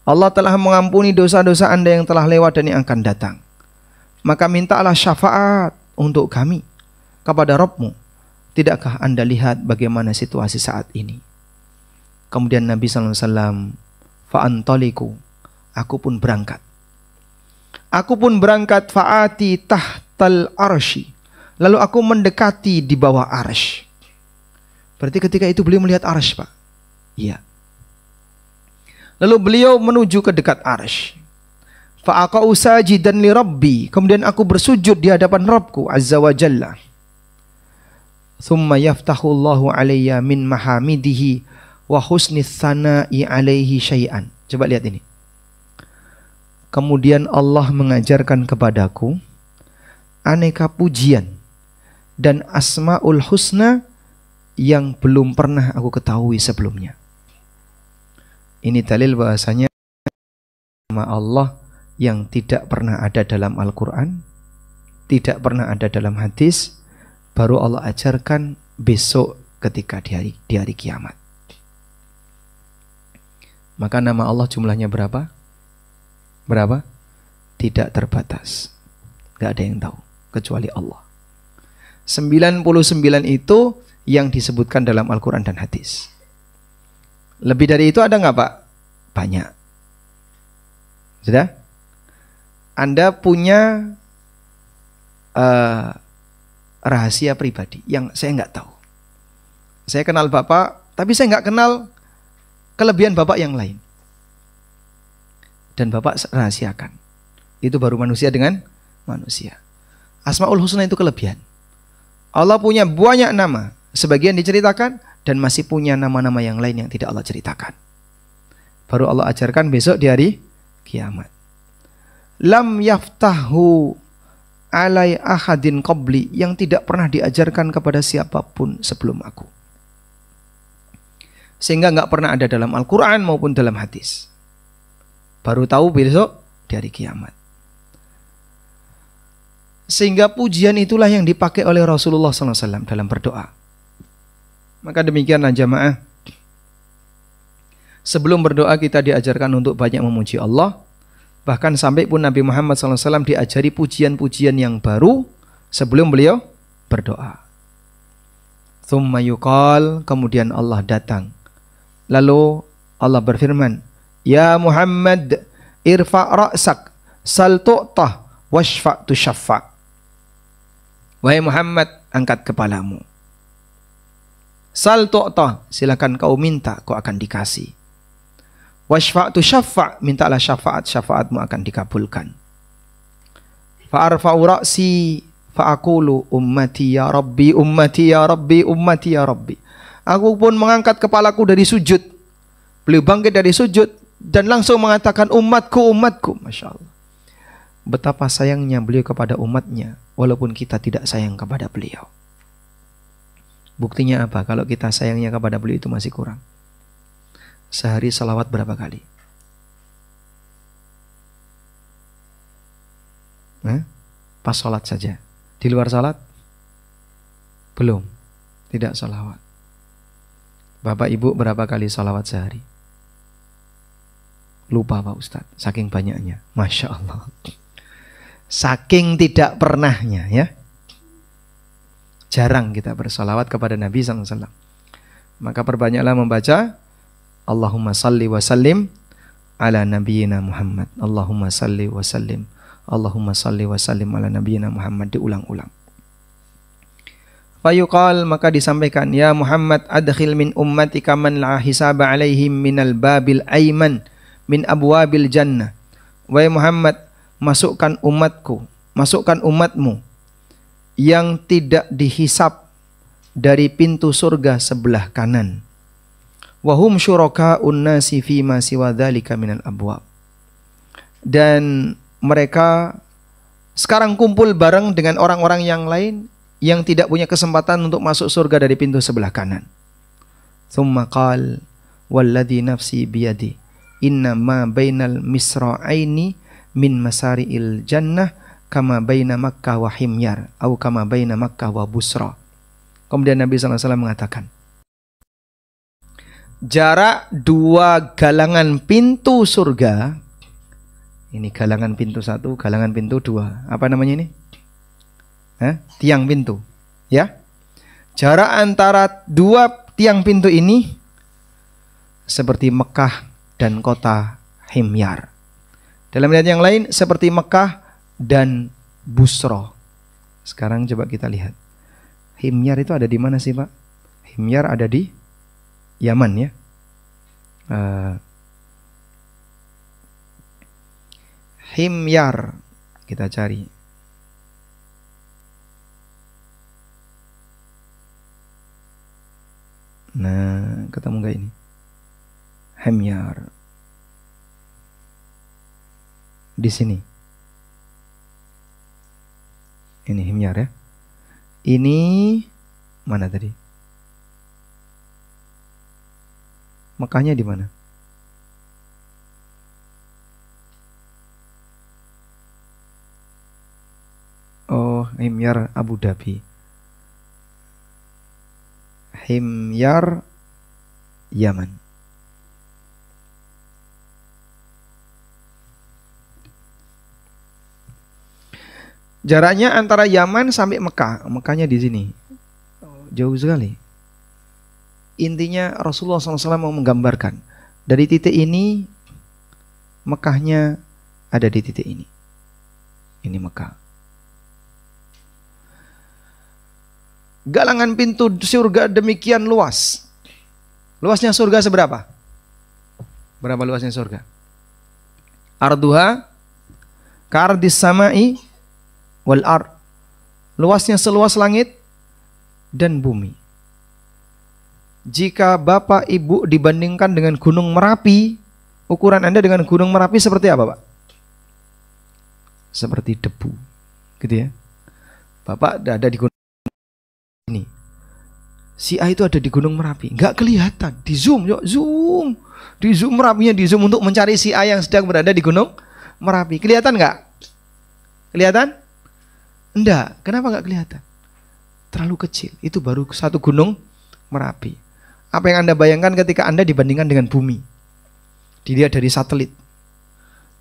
Allah telah mengampuni dosa-dosa anda yang telah lewat dan yang akan datang. Maka mintalah syafaat untuk kami kepada Rabbmu. Tidakkah anda lihat bagaimana situasi saat ini? Kemudian Nabi SAW, fa'antaliku, aku pun berangkat. Aku pun berangkat fa'ati tahtal arsy. Lalu aku mendekati di bawah arsy. Berarti ketika itu beliau melihat arsy, Pak. Iya. Lalu beliau menuju ke dekat arsy. Fa'aqa'u sajidan li rabbi. Kemudian aku bersujud di hadapan Rabbku azza wa jalla. Thumma yaftahu Allahu alayya min mahamidihi wa husni tsana'i alaihi syai'an. Coba lihat ini. Kemudian Allah mengajarkan kepadaku aneka pujian dan asmaul husna yang belum pernah aku ketahui sebelumnya. Ini dalil bahasanya nama Allah yang tidak pernah ada dalam Al-Quran, tidak pernah ada dalam hadis, baru Allah ajarkan besok ketika di hari kiamat. Maka nama Allah jumlahnya berapa? Berapa? Tidak terbatas. Gak ada yang tahu kecuali Allah. 99 itu yang disebutkan dalam Al-Quran dan hadis. Lebih dari itu ada nggak, Pak? Banyak. Sudah? Anda punya uh, rahasia pribadi yang saya nggak tahu. Saya kenal Bapak, tapi saya nggak kenal kelebihan Bapak yang lain. Dan Bapak rahasiakan. Itu baru manusia dengan manusia. Asmaul Husna itu kelebihan. Allah punya banyak nama, sebagian diceritakan, dan masih punya nama-nama yang lain yang tidak Allah ceritakan. Baru Allah ajarkan besok di hari kiamat. Lam yaftahu alai ahadin qabli, yang tidak pernah diajarkan kepada siapapun sebelum aku. Sehingga nggak pernah ada dalam Al-Quran maupun dalam hadis. Baru tahu besok di hari kiamat. Sehingga pujian itulah yang dipakai oleh Rasulullah SAW dalam berdoa. Maka demikianlah jamaah, sebelum berdoa kita diajarkan untuk banyak memuji Allah. Bahkan sampai pun Nabi Muhammad SAW diajari pujian-pujian yang baru sebelum beliau berdoa. Thumma yuqal, kemudian Allah datang. Lalu Allah berfirman, Ya Muhammad, irfa' ra'sak, sal tu'tah, washfa' tushaffa'. Wahai Muhammad, angkat kepalamu. Sal tu'tah, silakan kau minta, kau akan dikasih. Washfa' tushaffa', mintalah syafaat, syafaatmu akan dikabulkan. Fa'arfa'u ra'si, fa'akulu ummati ya Rabbi, ummati ya Rabbi, ummati ya Rabbi. Aku pun mengangkat kepalaku dari sujud. Beliau bangkit dari sujud dan langsung mengatakan umatku, umatku. Masya Allah. Betapa sayangnya beliau kepada umatnya, walaupun kita tidak sayang kepada beliau. Buktinya apa? Kalau kita sayangnya kepada beliau itu masih kurang. Sehari salawat berapa kali? Pas sholat saja. Di luar sholat? Belum. Tidak salawat. Bapak Ibu berapa kali salawat sehari? Lupa Pak Ustadz, saking banyaknya. Masya Allah. Saking tidak pernahnya ya. Jarang kita bersalawat kepada Nabi SAW. Maka perbanyaklah membaca Allahumma salli wa sallim ala nabiyyina Muhammad. Allahumma salli wa sallim. Allahumma salli wa sallim ala nabiyyina Muhammad. Diulang-ulang. Fayuqal, maka disampaikan, Ya Muhammad, adkhil min ummatika man la hisaba alaihim minal babil aiman min abwabil jannah. Wahai Muhammad, masukkan umatku, masukkan umatmu yang tidak dihisab dari pintu surga sebelah kanan. Wahum syuraka'un nasi fima siwa dzalika minal abwab. Dan mereka sekarang kumpul bareng dengan orang-orang yang lain yang tidak punya kesempatan untuk masuk surga dari pintu sebelah kanan. Tsumma qal walladzi nafsi biyadi inna ma bainal misra'aini min masari'il jannah kama baina Makkah wa Himyar atau kama baina Makkah wa Busra. Kemudian Nabi SAW mengatakan, jarak dua galangan pintu surga, ini galangan pintu satu, galangan pintu dua, apa namanya ini? Tiang pintu, ya. Jarak antara dua tiang pintu ini seperti Mekah dan kota Himyar. Dalam ayat yang lain seperti Mekah dan Busra. Sekarang coba kita lihat. Himyar itu ada di mana sih, Pak? Himyar ada di Yaman, ya. Himyar kita cari. Nah, ketemu gak ini? Himyar. Di sini. Ini Himyar ya. Ini mana tadi? Mekahnya di mana? Oh, Himyar Abu Dhabi. Himyar Yaman. Jaraknya antara Yaman sampai Mekah. Mekahnya di sini. Jauh sekali. Intinya Rasulullah SAW mau menggambarkan, dari titik ini Mekahnya ada di titik ini. Ini Mekah. Galangan pintu surga demikian luas. Luasnya surga seberapa? Berapa luasnya surga? Arduha ka'ardis sama'i wal ard. Luasnya seluas langit dan bumi. Jika Bapak Ibu dibandingkan dengan Gunung Merapi, ukuran Anda dengan Gunung Merapi seperti apa, Pak? Seperti debu, gitu ya. Bapak ada di gunung ini. Si A itu ada di Gunung Merapi, nggak kelihatan. Di zoom, yuk zoom. Di zoom Merapinya di zoom untuk mencari si A yang sedang berada di Gunung Merapi. Kelihatan nggak? Kelihatan? Enggak. Kenapa nggak kelihatan? Terlalu kecil. Itu baru satu Gunung Merapi. Apa yang Anda bayangkan ketika Anda dibandingkan dengan bumi? Dilihat dari satelit.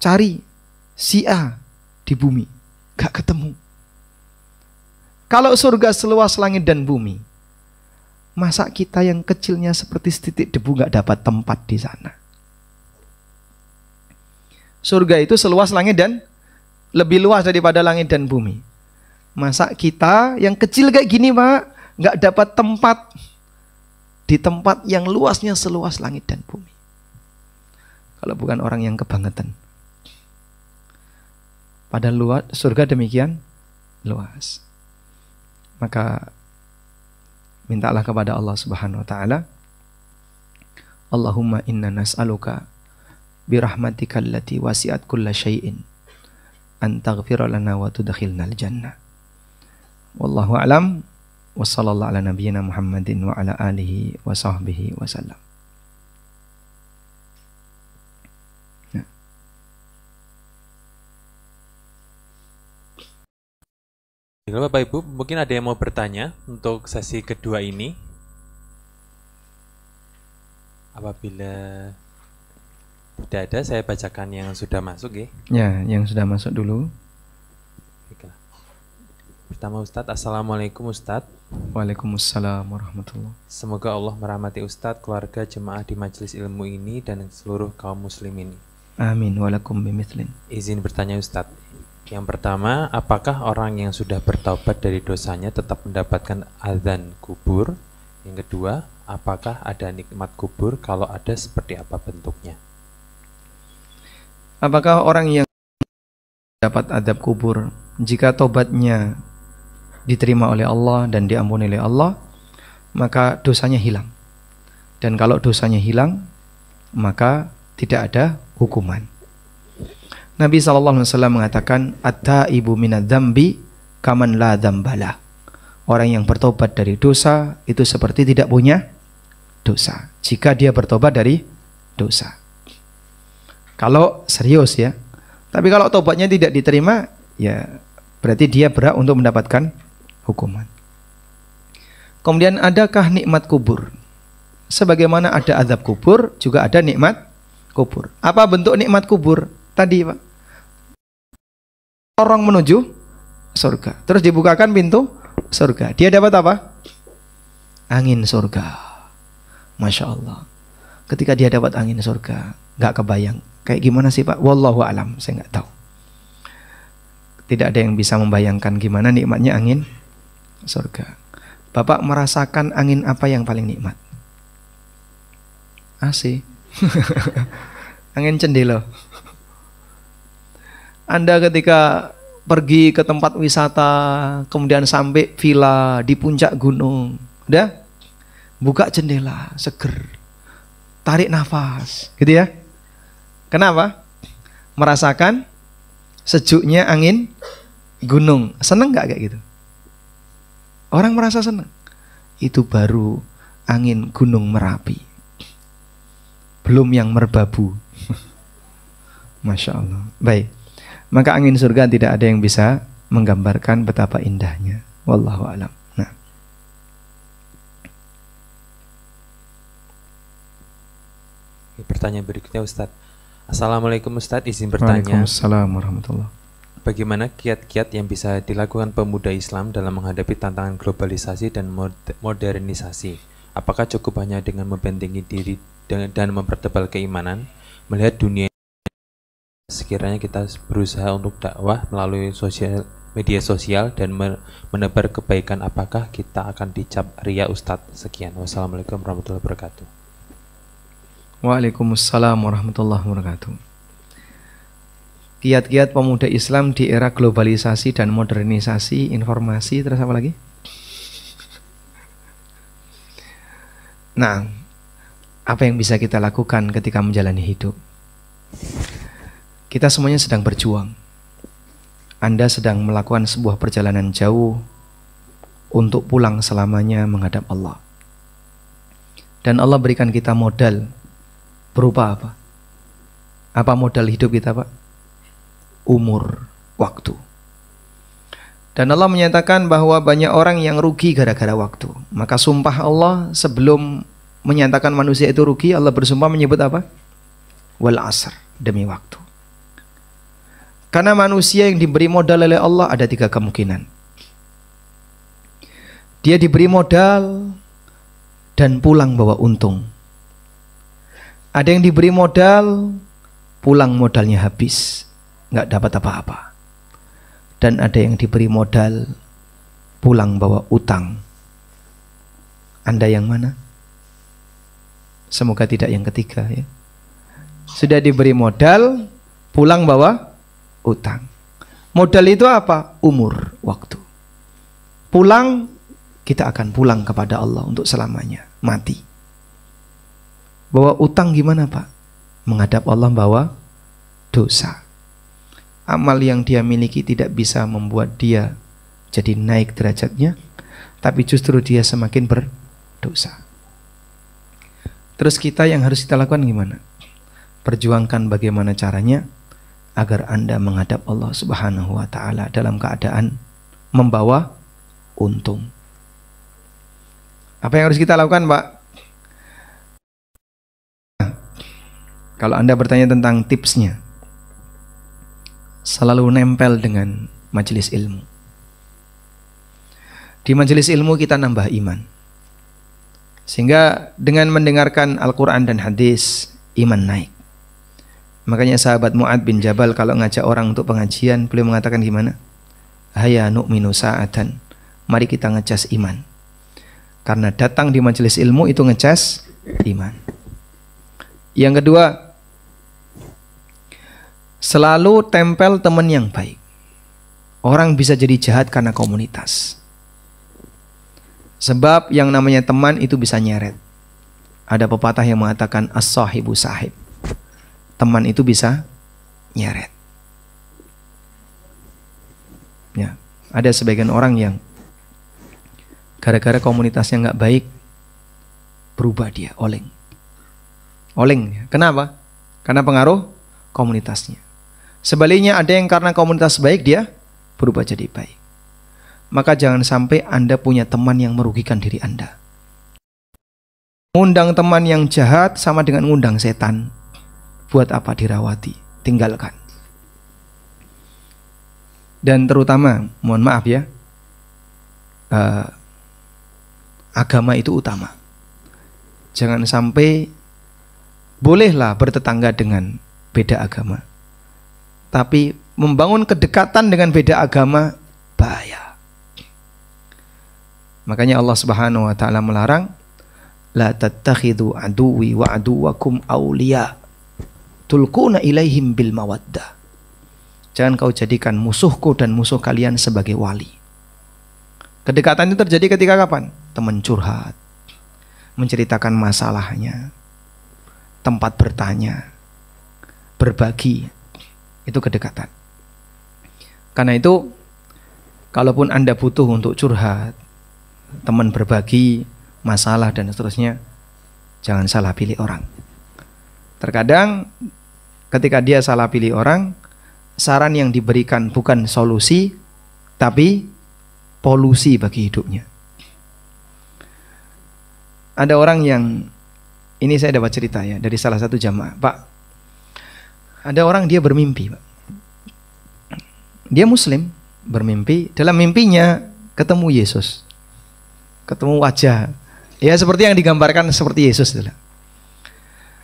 Cari si A di bumi. Gak ketemu. Kalau surga seluas langit dan bumi, masa kita yang kecilnya seperti setitik debu gak dapat tempat di sana? Surga itu seluas langit dan lebih luas daripada langit dan bumi. Masa kita yang kecil kayak gini, Pak, gak dapat tempat di tempat yang luasnya seluas langit dan bumi. Kalau bukan orang yang kebangetan. Padahal luas, surga demikian luas. Maka mintalah kepada Allah Subhanahu wa taala, Allahumma inna nas'aluka birahmatika allati wasi'at kulla syai'in an taghfira lana wa tudkhilnal jannah. Wallahu a'lam. Wa sallallahu ala nabiyyina Muhammadin wa ala alihi wa sahbihi wa sallam. Bapak Ibu, mungkin ada yang mau bertanya untuk sesi kedua ini. Apabila tidak ada, saya bacakan yang sudah masuk ya. Ya, yang sudah masuk dulu. Baiklah. Pertama Ustadz, Assalamualaikum Ustadz. Waalaikumsalam warahmatullahi. Semoga Allah merahmati Ustadz, keluarga, jemaah di majelis ilmu ini dan seluruh kaum muslimin. Amin walakum bimithlin. Izin bertanya Ustadz. Yang pertama, apakah orang yang sudah bertaubat dari dosanya tetap mendapatkan azan kubur? Yang kedua, apakah ada nikmat kubur? Kalau ada, seperti apa bentuknya? Apakah orang yang dapat azab kubur jika tobatnya diterima oleh Allah dan diampuni oleh Allah, maka dosanya hilang. Dan kalau dosanya hilang, maka tidak ada hukuman. Nabi SAW mengatakan, at-taibu minadz-dzambi kaman la dzambalah. Orang yang bertobat dari dosa itu seperti tidak punya dosa jika dia bertobat dari dosa. Kalau serius ya. Tapi kalau tobatnya tidak diterima, ya berarti dia berhak untuk mendapatkan hukuman. Kemudian adakah nikmat kubur? Sebagaimana ada azab kubur, juga ada nikmat kubur. Apa bentuk nikmat kubur? Tadi, Pak. Orang menuju surga. Terus dibukakan pintu surga. Dia dapat apa? Angin surga. Masya Allah. Ketika dia dapat angin surga, nggak kebayang. Kayak gimana sih, Pak? Wallahu alam. Saya nggak tahu. Tidak ada yang bisa membayangkan gimana nikmatnya angin surga. Bapak merasakan angin apa yang paling nikmat? AC. Angin cendela. Anda ketika pergi ke tempat wisata, kemudian sampai villa di puncak gunung, udah buka jendela, seger, tarik nafas, gitu ya. Kenapa? Merasakan sejuknya angin gunung. Seneng nggak kayak gitu? Orang merasa seneng. Itu baru angin gunung Merapi. Belum yang merbabu. Masya Allah. Baik. Maka angin surga tidak ada yang bisa menggambarkan betapa indahnya. Wallahu a'lam. Nah. Pertanyaan berikutnya Ustadz. Assalamualaikum Ustadz, izin bertanya. Waalaikumsalam warahmatullahi. Bagaimana kiat-kiat yang bisa dilakukan pemuda Islam dalam menghadapi tantangan globalisasi dan modernisasi? Apakah cukup hanya dengan membentengi diri dan mempertebal keimanan, melihat dunia sekiranya kita berusaha untuk dakwah melalui media sosial dan menebar kebaikan, apakah kita akan dicap ria Ustadz? Sekian. Wassalamualaikum warahmatullahi wabarakatuh. Waalaikumsalam warahmatullahi wabarakatuh. Kiat-kiat pemuda Islam di era globalisasi dan modernisasi informasi, terus apa lagi? Nah, apa yang bisa kita lakukan ketika menjalani hidup? Kita semuanya sedang berjuang. Anda sedang melakukan sebuah perjalanan jauh untuk pulang selamanya menghadap Allah. Dan Allah berikan kita modal berupa apa? Apa modal hidup kita, Pak? Umur, waktu. Dan Allah menyatakan bahwa banyak orang yang rugi gara-gara waktu. Maka sumpah Allah sebelum menyatakan manusia itu rugi, Allah bersumpah menyebut apa? Wal asr, demi waktu. Karena manusia yang diberi modal oleh Allah ada 3 kemungkinan. Dia diberi modal dan pulang bawa untung. Ada yang diberi modal, pulang modalnya habis, nggak dapat apa-apa. Dan ada yang diberi modal, pulang bawa utang. Anda yang mana? Semoga tidak yang ketiga ya. Sudah diberi modal, pulang bawa utang. Modal itu apa? Umur, waktu. Pulang, kita akan pulang kepada Allah untuk selamanya, mati. Bawa utang gimana, Pak? Menghadap Allah bawa dosa. Amal yang dia miliki tidak bisa membuat dia jadi naik derajatnya, tapi justru dia semakin berdosa. Terus kita yang harus kita lakukan gimana? Perjuangkan bagaimana caranya agar Anda menghadap Allah Subhanahu wa ta'ala dalam keadaan membawa untung. Apa yang harus kita lakukan, Pak? Kalau Anda bertanya tentang tipsnya, selalu nempel dengan majelis ilmu. Di majelis ilmu kita nambah iman. Sehingga dengan mendengarkan Al-Quran dan hadis, iman naik. Makanya sahabat Mu'ad bin Jabal kalau ngajak orang untuk pengajian, beliau mengatakan gimana? Haya nu'minu sa'atan, mari kita ngecas iman. Karena datang di majelis ilmu itu ngecas iman. Yang kedua, selalu tempel teman yang baik. Orang bisa jadi jahat karena komunitas. Sebab yang namanya teman itu bisa nyeret. Ada pepatah yang mengatakan as-sahibu sahib. Teman itu bisa nyeret. Ya, ada sebagian orang yang gara-gara komunitasnya nggak baik, berubah dia, oleng. Oleng, kenapa? Karena pengaruh komunitasnya. Sebaliknya ada yang karena komunitas baik dia berubah jadi baik. Maka jangan sampai Anda punya teman yang merugikan diri Anda. Ngundang teman yang jahat sama dengan ngundang setan. Buat apa dirawati? Tinggalkan. Dan terutama, mohon maaf ya, agama itu utama. Jangan sampai, bolehlah bertetangga dengan beda agama, tapi membangun kedekatan dengan beda agama bahaya. Makanya Allah Subhanahu wa ta'ala melarang, la tattakhidhu aduwi wa aduwakum awliya tulquna ilaihim bil mawaddah. Jangan kau jadikan musuhku dan musuh kalian sebagai wali. Kedekatan itu terjadi ketika kapan? Teman curhat, menceritakan masalahnya, tempat bertanya, berbagi, itu kedekatan. Karena itu, kalaupun Anda butuh untuk curhat, teman berbagi masalah dan seterusnya, jangan salah pilih orang. Terkadang ketika dia salah pilih orang, saran yang diberikan bukan solusi, tapi polusi bagi hidupnya. Ada orang yang, ini saya dapat cerita ya dari salah satu jamaah, Pak. Ada orang dia bermimpi, Pak. Dia Muslim, bermimpi, dalam mimpinya ketemu Yesus, ketemu wajah, ya seperti yang digambarkan seperti Yesus itulah.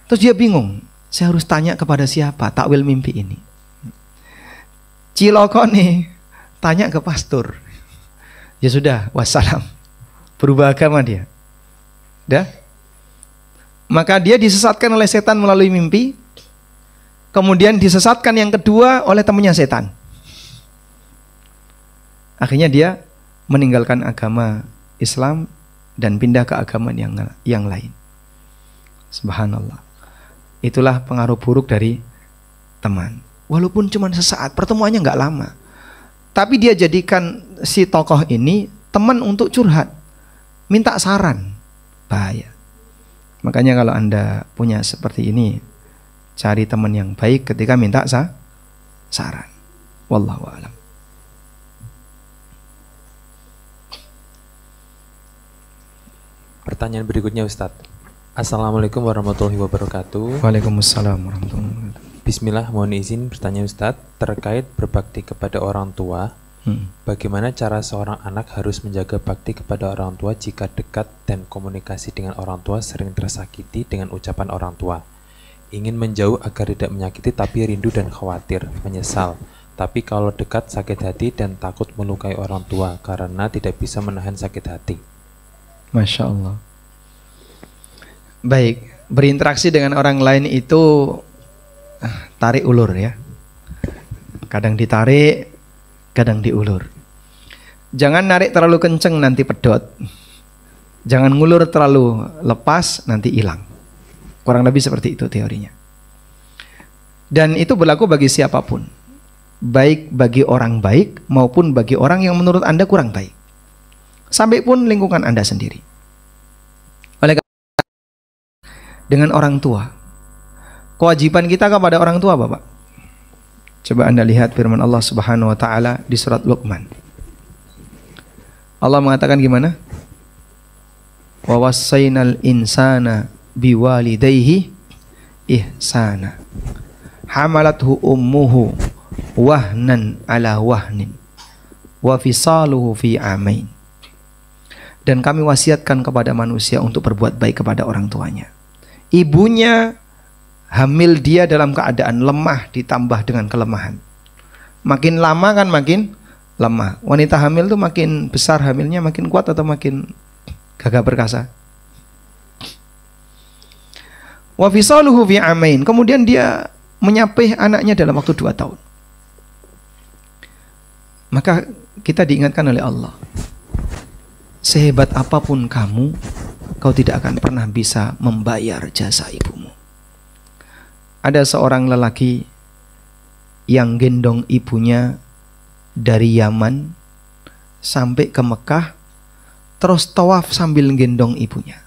Terus dia bingung, saya harus tanya kepada siapa takwil mimpi ini. Ciloko nih, tanya ke pastor. Ya sudah, wassalam. Berubah agama dia. Dah. Maka dia disesatkan oleh setan melalui mimpi. Kemudian disesatkan yang kedua oleh temannya setan. Akhirnya dia meninggalkan agama Islam dan pindah ke agama yang lain. Subhanallah. Itulah pengaruh buruk dari teman. Walaupun cuma sesaat, pertemuannya nggak lama. Tapi dia jadikan si tokoh ini teman untuk curhat. Minta saran. Bahaya. Makanya kalau Anda punya seperti ini, cari teman yang baik ketika minta saran. Wallahu a'lam. Pertanyaan berikutnya Ustadz. Assalamualaikum warahmatullahi wabarakatuh. Waalaikumsalam warahmatullahi wabarakatuh. Bismillah, mohon izin bertanya Ustadz terkait berbakti kepada orang tua. Bagaimana cara seorang anak harus menjaga bakti kepada orang tua jika dekat dan komunikasi dengan orang tua sering tersakiti dengan ucapan orang tua? Ingin menjauh agar tidak menyakiti tapi rindu dan khawatir, menyesal. Tapi kalau dekat sakit hati dan takut melukai orang tua karena tidak bisa menahan sakit hati. Masya Allah. Baik, berinteraksi dengan orang lain itu tarik ulur ya. Kadang ditarik, kadang diulur. Jangan narik terlalu kenceng nanti pedot. Jangan ngulur terlalu lepas nanti hilang. Kurang lebih seperti itu teorinya. Dan itu berlaku bagi siapapun. Baik bagi orang baik maupun bagi orang yang menurut Anda kurang baik. Sampai pun lingkungan Anda sendiri. Oleh karena dengan orang tua, kewajiban kita kepada orang tua, Bapak. Coba Anda lihat firman Allah Subhanahu wa taala di surat Luqman. Allah mengatakan gimana? Wa wassaynal insana biwalidayhi ihsana. Hamalathu ummuhu wahnan ala wahnin wa fisaluhu fi amain. Dan kami wasiatkan kepada manusia untuk berbuat baik kepada orang tuanya. Ibunya hamil dia dalam keadaan lemah ditambah dengan kelemahan. Makin lama kan makin lemah. Wanita hamil tuh makin besar hamilnya makin kuat atau makin gagah perkasa? Wa fisaluhu fi amain. Kemudian dia menyapih anaknya dalam waktu 2 tahun. Maka kita diingatkan oleh Allah. Sehebat apapun kamu, kau tidak akan pernah bisa membayar jasa ibumu. Ada seorang lelaki yang gendong ibunya dari Yaman sampai ke Mekah, terus tawaf sambil gendong ibunya.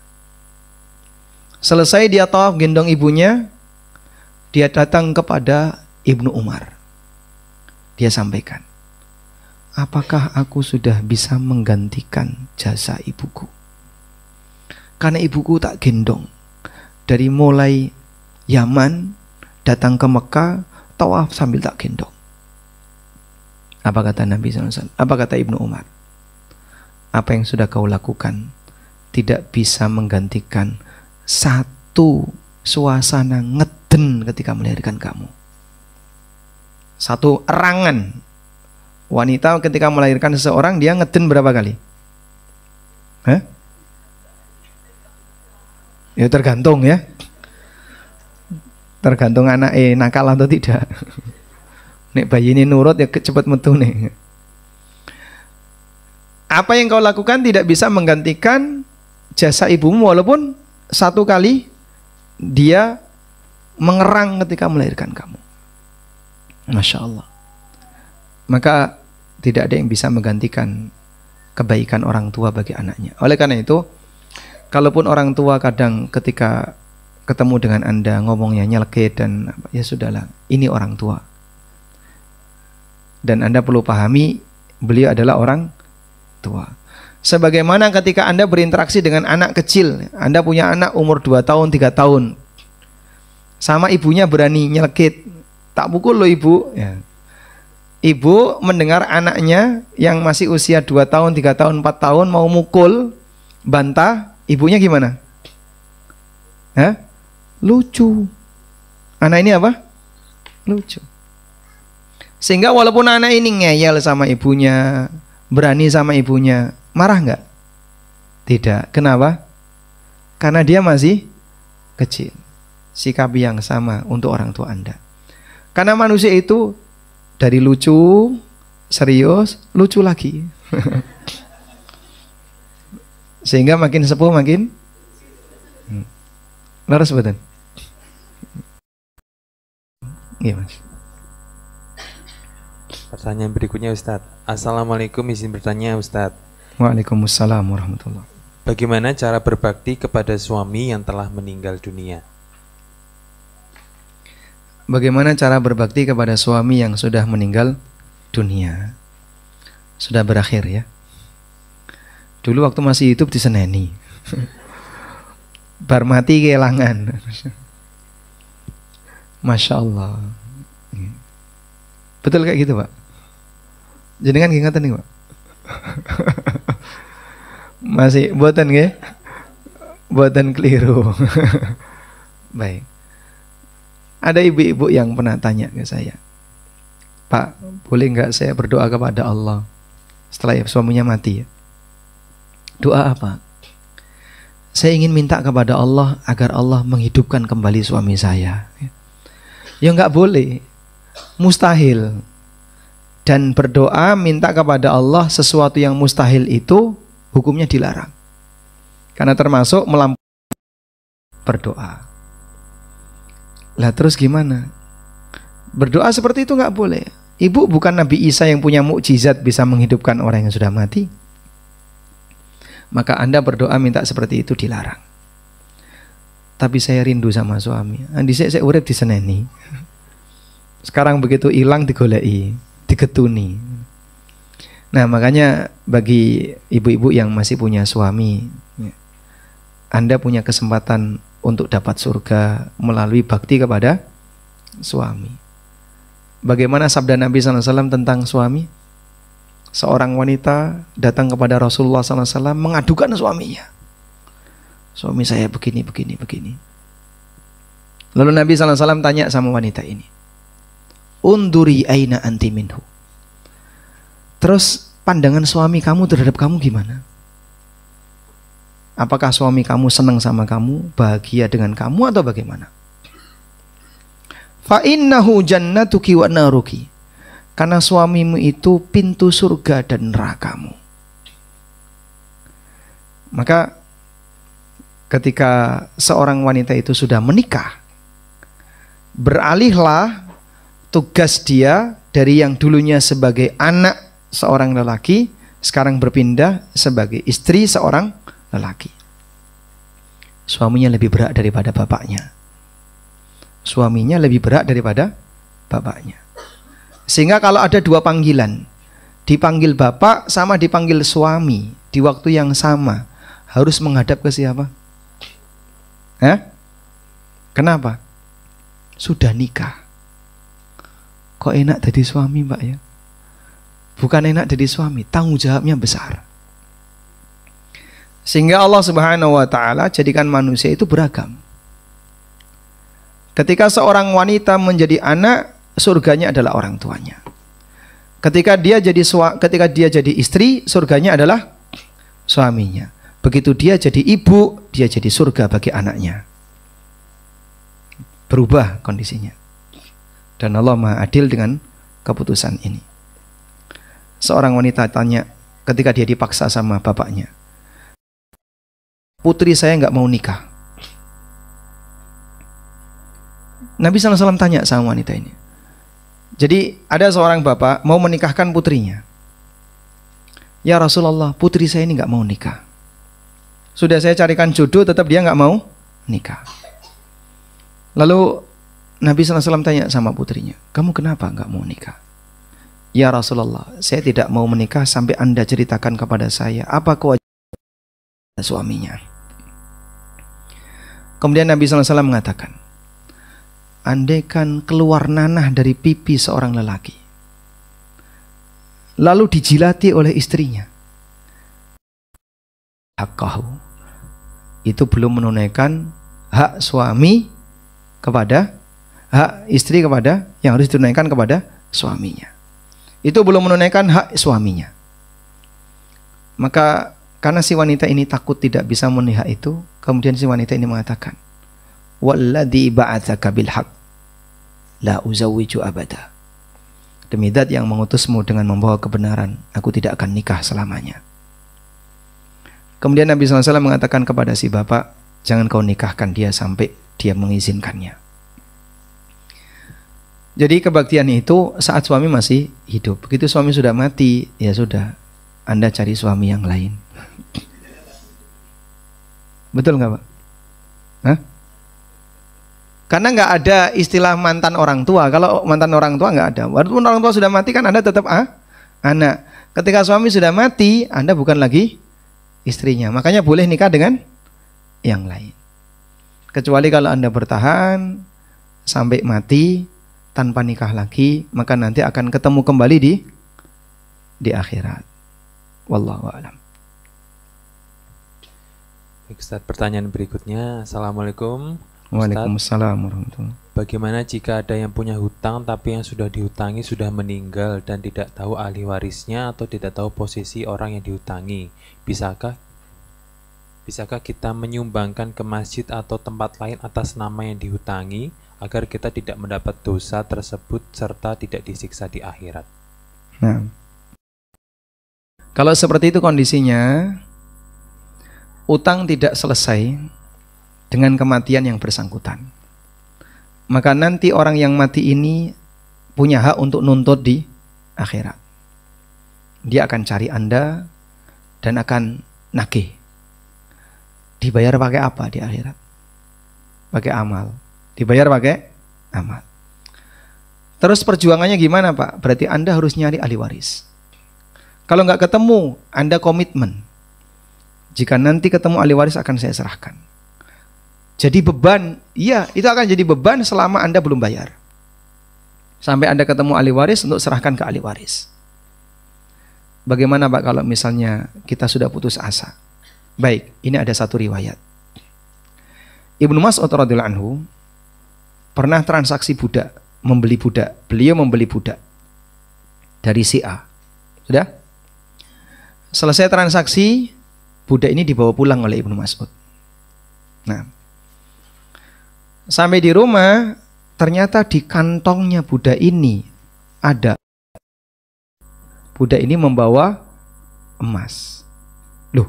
Selesai dia tawaf gendong ibunya, dia datang kepada Ibnu Umar. Dia sampaikan, apakah aku sudah bisa menggantikan jasa ibuku? Karena ibuku tak gendong. Dari mulai Yaman datang ke Mekah, tawaf sambil tak gendong. Apa kata Nabi SAW? Apa kata Ibnu Umar? Apa yang sudah kau lakukan tidak bisa menggantikan satu suasana ngeden ketika melahirkan kamu. Satu erangan. Wanita ketika melahirkan seseorang dia ngeden berapa kali? Hah? Ya tergantung ya. Tergantung anak nakal atau tidak. Nek bayi ini nurut ya cepat metu nih. Apa yang kau lakukan tidak bisa menggantikan jasa ibumu walaupun satu kali dia mengerang ketika melahirkan kamu. Masya Allah. Maka tidak ada yang bisa menggantikan kebaikan orang tua bagi anaknya. Oleh karena itu, kalaupun orang tua kadang ketika ketemu dengan Anda ngomongnya nyelekit dan ya sudahlah, ini orang tua. Dan Anda perlu pahami beliau adalah orang tua. Sebagaimana ketika Anda berinteraksi dengan anak kecil, Anda punya anak umur 2 tahun, 3 tahun. Sama ibunya berani nyelekit, tak pukul lo ibu ya. Ibu mendengar anaknya yang masih usia 2 tahun, 3 tahun, 4 tahun mau mukul, bantah, ibunya gimana? Hah? Lucu. Anak ini apa? Lucu. Sehingga walaupun anak ini ngeyel sama ibunya, berani sama ibunya, marah nggak? Tidak. Kenapa? Karena dia masih kecil. Sikap yang sama untuk orang tua Anda. Karena manusia itu dari lucu, serius, lucu lagi. Sehingga makin sepuh makin laras betul. Iya Mas. Pertanyaan berikutnya Ustadz. Assalamualaikum, izin bertanya Ustadz. Waalaikumsalam warahmatullahi. Bagaimana cara berbakti kepada suami yang telah meninggal dunia? Bagaimana cara berbakti kepada suami yang sudah meninggal dunia? Sudah berakhir ya. Dulu waktu masih hidup diseneni. Bar mati kehilangan. Masya Allah. Betul kayak gitu Pak? Jadi kan ingatan nih Pak? Masih buatan nggih? Buatan keliru. Baik. Ada ibu-ibu yang pernah tanya ke saya, Pak, boleh nggak saya berdoa kepada Allah setelah suaminya mati ya? Doa apa? Saya ingin minta kepada Allah agar Allah menghidupkan kembali suami saya. Ya nggak boleh, mustahil. Dan berdoa minta kepada Allah sesuatu yang mustahil itu hukumnya dilarang. Karena termasuk melampaui berdoa. Lah terus gimana? Berdoa seperti itu nggak boleh. Ibu bukan Nabi Isa yang punya mukjizat bisa menghidupkan orang yang sudah mati. Maka Anda berdoa minta seperti itu dilarang. Tapi saya rindu sama suami. Andi saya urip diseneni. Sekarang begitu hilang digoleki, digetuni. Nah makanya bagi ibu-ibu yang masih punya suami, Anda punya kesempatan untuk dapat surga melalui bakti kepada suami. Bagaimana sabda Nabi SAW tentang suami? Seorang wanita datang kepada Rasulullah SAW mengadukan suaminya. Suami saya begini. Lalu Nabi SAW tanya sama wanita ini, unduri aina anti minhu. Terus pandangan suami kamu terhadap kamu gimana? Apakah suami kamu senang sama kamu, bahagia dengan kamu atau bagaimana? Fa innahu jannatuki wa naruki. Karena suamimu itu pintu surga dan nerakamu. Maka ketika seorang wanita itu sudah menikah, beralihlah tugas dia dari yang dulunya sebagai anak seorang lelaki, sekarang berpindah sebagai istri seorang lelaki. Suaminya lebih berat daripada bapaknya. Suaminya lebih berat daripada bapaknya. Sehingga kalau ada dua panggilan, dipanggil bapak sama dipanggil suami di waktu yang sama, harus menghadap ke siapa? Kenapa? Sudah nikah. Kok enak jadi suami Mbak ya? Bukan enak jadi suami, tanggung jawabnya besar. Sehingga Allah Subhanahu wa Ta'ala jadikan manusia itu beragam. Ketika seorang wanita menjadi anak, surganya adalah orang tuanya. Ketika dia jadi istri, surganya adalah suaminya. Begitu dia jadi ibu, dia jadi surga bagi anaknya. Berubah kondisinya. Dan Allah Maha Adil dengan keputusan ini. Seorang wanita tanya ketika dia dipaksa sama bapaknya, putri saya nggak mau nikah. Nabi SAW tanya sama wanita ini. Jadi ada seorang bapak mau menikahkan putrinya. Ya Rasulullah, putri saya ini nggak mau nikah. Sudah saya carikan jodoh, tetap dia nggak mau nikah. Lalu Nabi SAW tanya sama putrinya, kamu kenapa nggak mau nikah? Ya Rasulullah, saya tidak mau menikah sampai Anda ceritakan kepada saya apa kewajiban suaminya. Kemudian Nabi SAW mengatakan, andaikan keluar nanah dari pipi seorang lelaki, lalu dijilati oleh istrinya, hakkahu, itu belum menunaikan hak suami kepada hak istri kepada yang harus ditunaikan kepada suaminya. itu belum menunaikan hak suaminya. Maka karena si wanita ini takut tidak bisa memenuhi hak itu, kemudian si wanita ini mengatakan, walladzi ba'atsaka bil haqq la uzawwiju abada. Demi zat yang mengutusmu dengan membawa kebenaran, aku tidak akan nikah selamanya. Kemudian Nabi SAW mengatakan kepada si bapak, jangan kau nikahkan dia sampai dia mengizinkannya. Jadi kebaktian itu saat suami masih hidup. Begitu suami sudah mati, ya sudah, Anda cari suami yang lain. Betul nggak Pak? Hah? Karena nggak ada istilah mantan orang tua. Kalau mantan orang tua nggak ada. Walaupun orang tua sudah mati kan Anda tetap anak. Ketika suami sudah mati, Anda bukan lagi istrinya. Makanya boleh nikah dengan yang lain. Kecuali kalau Anda bertahan sampai mati tanpa nikah lagi, maka nanti akan ketemu kembali di akhirat. Wallahu a'lam. Ustaz, pertanyaan berikutnya. Assalamualaikum. Waalaikumsalam warahmatullahi. Bagaimana jika ada yang punya hutang tapi yang sudah dihutangi sudah meninggal dan tidak tahu ahli warisnya atau tidak tahu posisi orang yang dihutangi? Bisakah kita menyumbangkan ke masjid atau tempat lain atas nama yang dihutangi agar kita tidak mendapat dosa tersebut serta tidak disiksa di akhirat? Nah, kalau seperti itu kondisinya, utang tidak selesai dengan kematian yang bersangkutan. Maka nanti orang yang mati ini punya hak untuk nuntut di akhirat. Dia akan cari Anda dan akan nagih. Dibayar pakai apa di akhirat? Pakai amal. Dibayar pakai amal. Terus perjuangannya gimana Pak? Berarti Anda harus nyari ahli waris. Kalau nggak ketemu, Anda komitmen. Jika nanti ketemu ahli waris akan saya serahkan. Jadi beban, iya itu akan jadi beban selama Anda belum bayar. Sampai Anda ketemu ahli waris untuk serahkan ke ahli waris. Bagaimana Pak kalau misalnya kita sudah putus asa? Baik, ini ada satu riwayat. Ibnu Mas'ud radhiyallahu anhu pernah transaksi budak, membeli budak. Beliau membeli budak dari si A. Sudah? Selesai transaksi, budak ini dibawa pulang oleh Ibnu Mas'ud. Nah, sampai di rumah, ternyata di kantongnya budak ini ada. Budak ini membawa emas. Loh,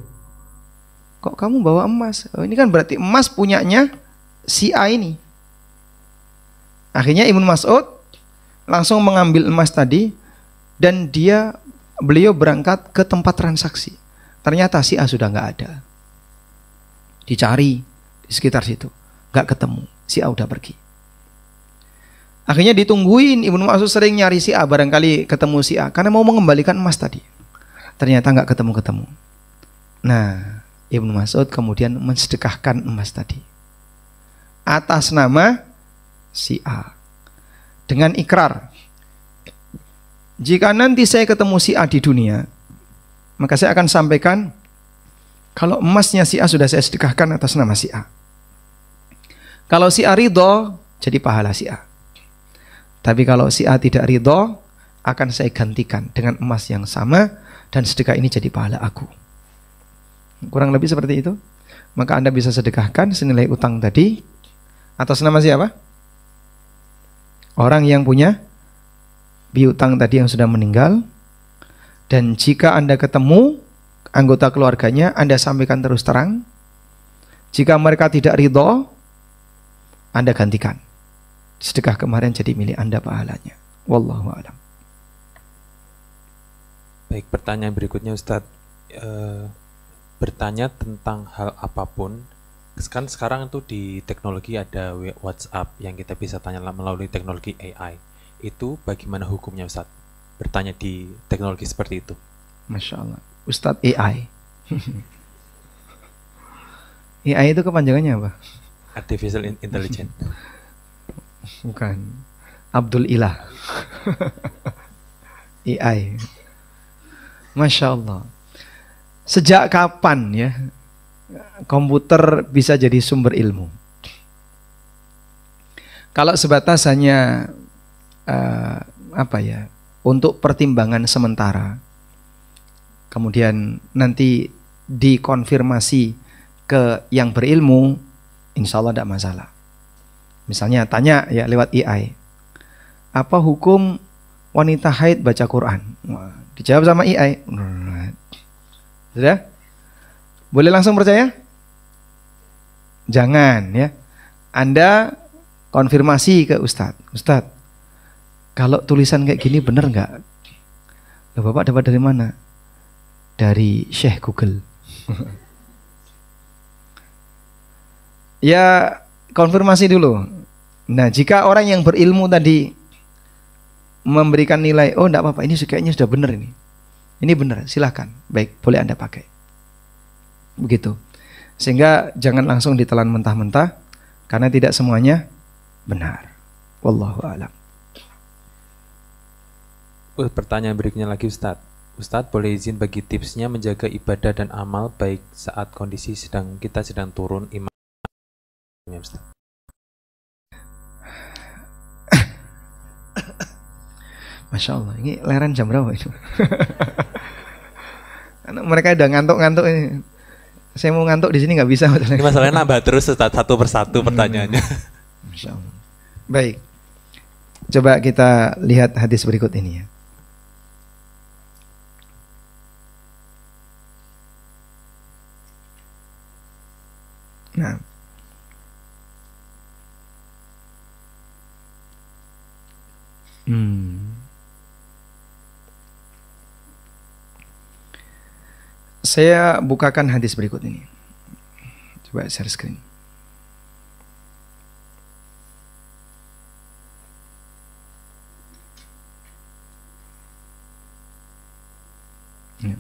kok kamu bawa emas? Oh, ini kan berarti emas punyanya si A ini. Akhirnya Ibnu Mas'ud langsung mengambil emas tadi dan beliau berangkat ke tempat transaksi. Ternyata si A sudah nggak ada. Dicari di sekitar situ, nggak ketemu. Si A udah pergi. Akhirnya ditungguin, Ibnu Mas'ud sering nyari si A, barangkali ketemu si A karena mau mengembalikan emas tadi. Ternyata nggak ketemu-ketemu. Nah, Ibnu Mas'ud kemudian mensedekahkan emas tadi atas nama si A dengan ikrar, jika nanti saya ketemu si A di dunia, maka saya akan sampaikan kalau emasnya si A sudah saya sedekahkan atas nama si A. Kalau si A ridho, jadi pahala si A. Tapi kalau si A tidak ridho, akan saya gantikan dengan emas yang sama dan sedekah ini jadi pahala aku. Kurang lebih seperti itu. Maka Anda bisa sedekahkan senilai utang tadi atas nama siapa? Orang yang punya piutang tadi yang sudah meninggal. Dan jika Anda ketemu anggota keluarganya, Anda sampaikan terus terang. Jika mereka tidak ridho, Anda gantikan. Sedekah kemarin jadi milik Anda pahalanya. Wallahu a'lam. Baik, pertanyaan berikutnya Ustadz. Bertanya tentang hal apapun. Kan sekarang itu di teknologi ada WhatsApp yang kita bisa tanya melalui teknologi AI. Itu bagaimana hukumnya Ustadz? Bertanya di teknologi seperti itu. Masya Allah. Ustadz AI. AI itu kepanjangannya apa? Artificial Intelligence. Bukan. Abdul Ilah. AI. Masya Allah. Sejak kapan ya komputer bisa jadi sumber ilmu? Kalau sebatas hanya untuk pertimbangan sementara. Kemudian nanti dikonfirmasi ke yang berilmu, insya Allah tidak masalah. Misalnya tanya ya lewat AI, apa hukum wanita haid baca Quran? Wah, dijawab sama AI. Sudah? Boleh langsung percaya? Jangan ya. Anda konfirmasi ke Ustadz. Ustadz, kalau tulisan kayak gini benar nggak? Loh, Bapak dapat dari mana? Dari Syekh Google. Ya, konfirmasi dulu. Nah, jika orang yang berilmu tadi memberikan nilai, oh enggak apa-apa, ini kayaknya sudah benar ini. Ini benar, silahkan. Baik, boleh Anda pakai. Begitu. Sehingga jangan langsung ditelan mentah-mentah, karena tidak semuanya benar. Wallahu a'lam. Pertanyaan berikutnya lagi Ustadz. Ustadz boleh izin bagi tipsnya menjaga ibadah dan amal baik saat kondisi kita sedang turun iman. Ustadz. Masya Allah, ini leren jam berapa itu? Mereka udah ngantuk-ngantuk ini. Saya mau ngantuk di sini nggak bisa. Ini masalahnya nambah terus Ustadz, satu persatu pertanyaannya. Masya Allah. Baik, coba kita lihat hadis berikut ini ya. Nah, saya bukakan hadis berikut ini. Coba share screen. Ya.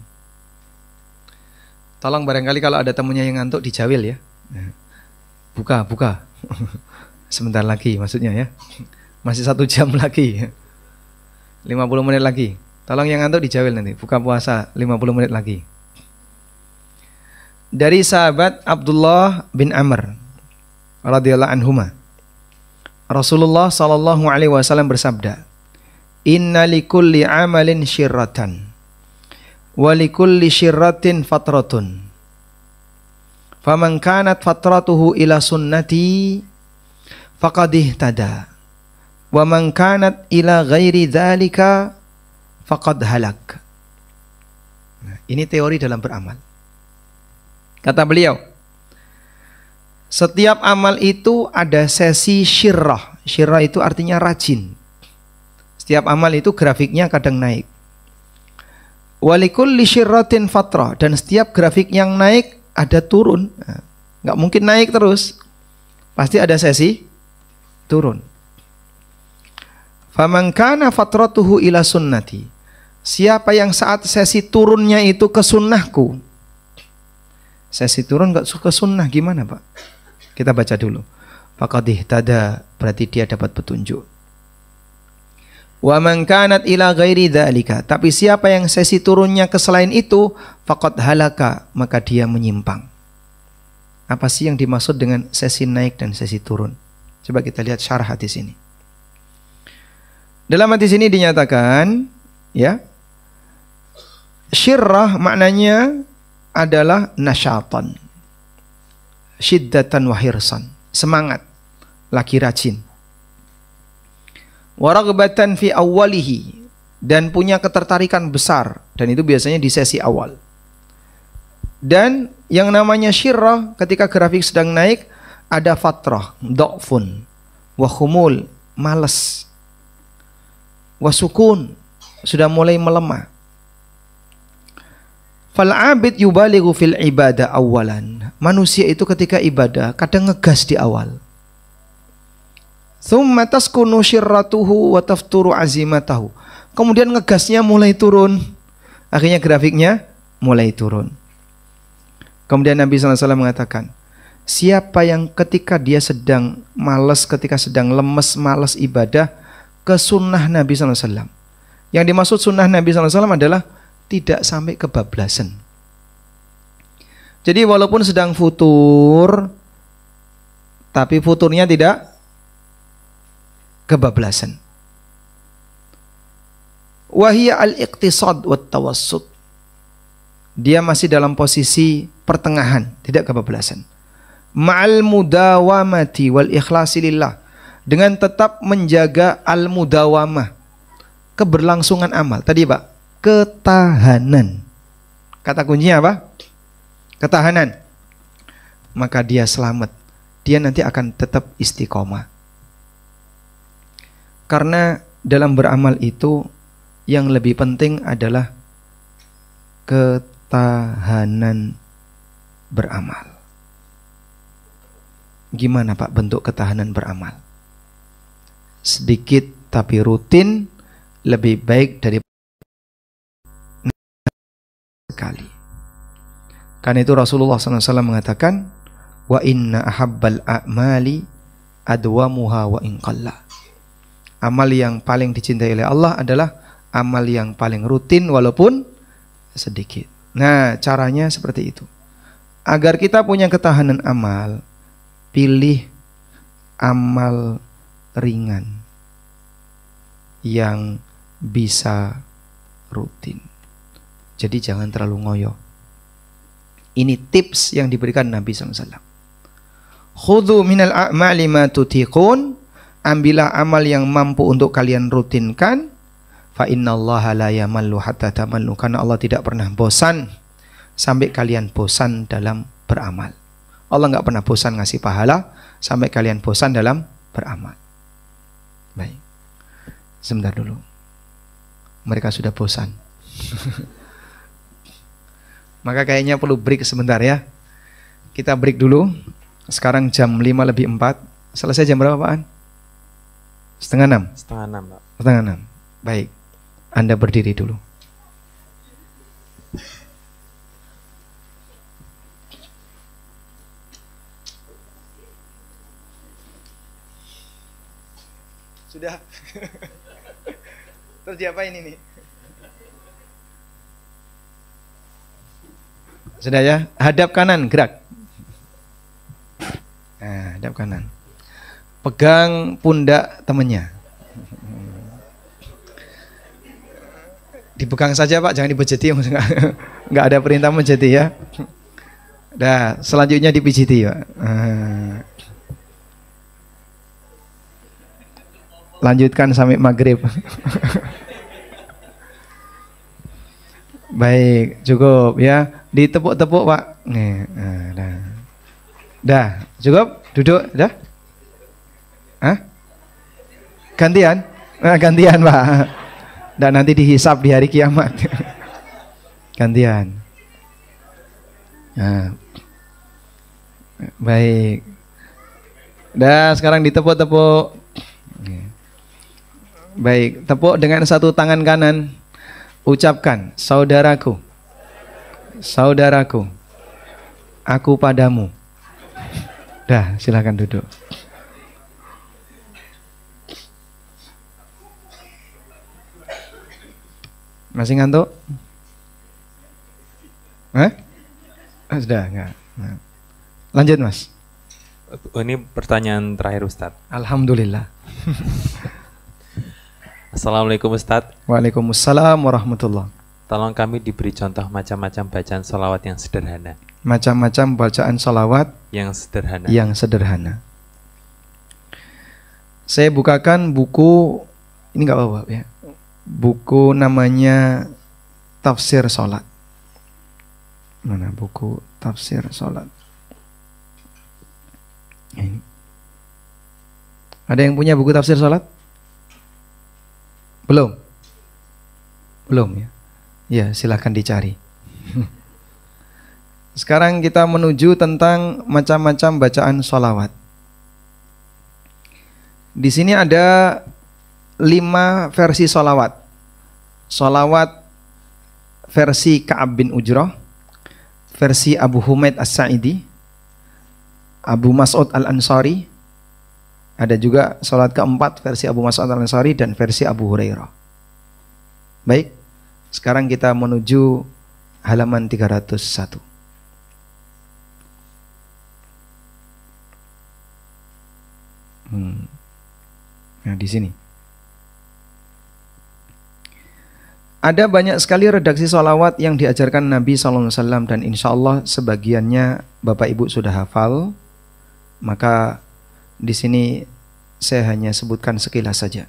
Tolong barangkali kalau ada temunya yang ngantuk dijawil ya. Buka. Sebentar lagi maksudnya ya. Masih 1 jam lagi. 50 menit lagi. Tolong yang ngantuk dijawil nanti. Buka puasa 50 menit lagi. Dari sahabat Abdullah bin Amr radhiyallahu anhuma, Rasulullah sallallahu alaihi wasallam bersabda, "Inna likulli amalin syirratan wa likulli syirratin fatratun. Faman kanat fatratuhu ila sunnati faqad ihtada wa man kanat ila ghairi dzalika faqad halak." Nah, ini teori dalam beramal. Kata beliau, setiap amal itu ada sesi syirrah. Syirrah itu artinya rajin. Setiap amal itu grafiknya kadang naik. Walikulli syirratin fatrah, dan setiap grafik yang naik ada turun. Nggak mungkin naik terus, pasti ada sesi turun. Faman kana fatratuhu ila sunnati, siapa yang saat sesi turunnya itu ke sunnahku. Sesi turun nggak suka sunnah gimana Pak? Kita baca dulu. Faqad ihtada, berarti dia dapat petunjuk. Wa man kanat ila ghairi dzalika, tapi siapa yang sesi turunnya ke selain itu, faqad halaka, maka dia menyimpang. Apa sih yang dimaksud dengan sesi naik dan sesi turun? Coba kita lihat syarah hadis ini. Dalam hadis ini dinyatakan, ya, syirrah maknanya adalah nasyatan, syiddatan wa hirsan, semangat, lagi rajin. Wa raghbatan fi awwalihi, dan punya ketertarikan besar, dan itu biasanya di sesi awal. Dan yang namanya syirrah ketika grafik sedang naik ada fatrah, dha'fun, wa khumul, malas, wa sukun, sudah mulai melemah. Fal abid yubalighu fil ibadah awalan. Manusia itu ketika ibadah kadang ngegas di awal. Tsumma taskunu syirratuhu wa tafturu azimatahu. Kemudian ngegasnya mulai turun. Akhirnya grafiknya mulai turun. Kemudian Nabi SAW mengatakan, siapa yang ketika dia sedang malas, ketika sedang lemes, malas ibadah, ke sunnah Nabi SAW. Yang dimaksud sunnah Nabi SAW adalah tidak sampai kebablasan. Jadi walaupun sedang futur, tapi futurnya tidak kebablasan. Wahia al-iqtisad wat tawassut. Dia masih dalam posisi pertengahan, tidak kebablasan. Ma'al mudawamati wal ikhlasi lillah. Dengan tetap menjaga al-mudawamah, keberlangsungan amal. Tadi Pak, ketahanan. Kata kuncinya apa? Ketahanan. Maka dia selamat. Dia nanti akan tetap istiqomah. Karena dalam beramal itu yang lebih penting adalah ketahanan beramal. Gimana Pak bentuk ketahanan beramal? Sedikit tapi rutin lebih baik dari sekali. Karena itu Rasulullah SAW mengatakan, wa inna ahabbal a'mali adwamuha wa in qalla. Amal yang paling dicintai oleh Allah adalah amal yang paling rutin walaupun sedikit. Nah, caranya seperti itu. Agar kita punya ketahanan amal, pilih amal ringan yang bisa rutin. Jadi jangan terlalu ngoyo. Ini tips yang diberikan Nabi SAW. Khudhu minal a'mali ma tutiqun. Ambillah amal yang mampu untuk kalian rutinkan. Fa innallaha la yamallu hatta tamallu. Karena Allah tidak pernah bosan sampai kalian bosan dalam beramal. Allah nggak pernah bosan ngasih pahala sampai kalian bosan dalam beramal. Baik. Sebentar dulu. Mereka sudah bosan. Maka kayaknya perlu break sebentar ya. Kita break dulu. Sekarang jam 5:04. Selesai jam berapa Pak? Setengah 6? Setengah 6 Pak. Setengah 6. Baik. Anda berdiri dulu. Sudah. Terus diapain ini? Sudah ya, hadap kanan, gerak. Nah, hadap kanan. Pegang pundak temannya. Dipegang saja Pak, jangan dibejeti. Enggak ada perintah menjeti ya. Dah, selanjutnya dipijiti Pak. Lanjutkan sampai maghrib. Baik, cukup ya. Ditepuk-tepuk Pak. Nih, dah. Dah, cukup? Duduk, dah? Hah? Gantian? Gantian Pak. Dan nanti dihisap di hari kiamat. Gantian. Nah. Baik. Dah, sekarang ditepuk-tepuk. Baik, tepuk dengan satu tangan kanan. Ucapkan, saudaraku, saudaraku, aku padamu. Dah, silakan duduk. Masih ngantuk? Sudah, enggak. Nah. Lanjut Mas. Ini pertanyaan terakhir Ustadz. Alhamdulillah. Assalamualaikum Ustadz. Waalaikumsalam warahmatullah. Tolong kami diberi contoh macam-macam bacaan sholawat yang sederhana. Macam-macam bacaan sholawat yang sederhana. Yang sederhana. Saya bukakan buku, ini nggak apa-apa ya. Buku namanya Tafsir Sholat. Mana buku Tafsir Sholat? Ini. Ada yang punya buku Tafsir Sholat? Belum? Belum ya? Ya, silakan dicari. Sekarang kita menuju tentang macam-macam bacaan sholawat. Di sini ada 5 versi sholawat. Sholawat versi Ka'ab bin Ujrah, versi Abu Humaid As-Sa'idi, Abu Mas'ud Al-Ansari. Ada juga sholat keempat versi Abu Mas'ud Al-Ansari dan versi Abu Hurairah. Baik, sekarang kita menuju halaman 301. Nah, di sini. Ada banyak sekali redaksi sholawat yang diajarkan Nabi SAW dan insya Allah sebagiannya Bapak Ibu sudah hafal. Maka di sini saya hanya sebutkan sekilas saja.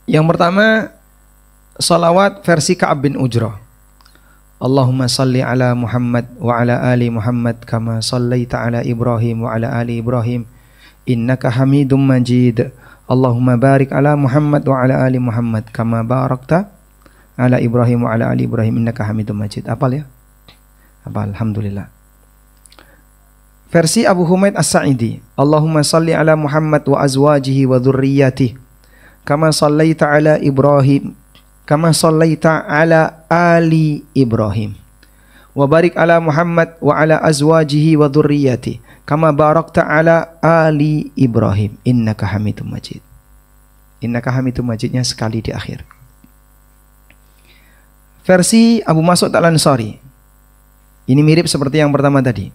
Yang pertama, sholawat versi Ka'ab bin Ujrah. Allahumma salli ala Muhammad wa ala ali Muhammad kama sallaita ala Ibrahim wa ala ali Ibrahim innaka Hamidum Majid. Allahumma barik ala Muhammad wa ala ali Muhammad kama barakta ala Ibrahim wa ala ali Ibrahim innaka Hamidum Majid. Hafal ya? Hafal, alhamdulillah. Versi Abu Humaid As-Sa'idi. Allahumma salli ala Muhammad wa azwajihi wa dhurriyyatihi kama sallaita ala Ibrahim kama sallaita ala ali Ibrahim wa barik ala Muhammad wa ala azwajihi wa dhurriyyatihi kama barakta ala ali Ibrahim innaka Hamidum Majid. Innaka Hamidum Majidnya sekali di akhir. Versi Abu Mas'ud Al-Ansari. Ini mirip seperti yang pertama tadi.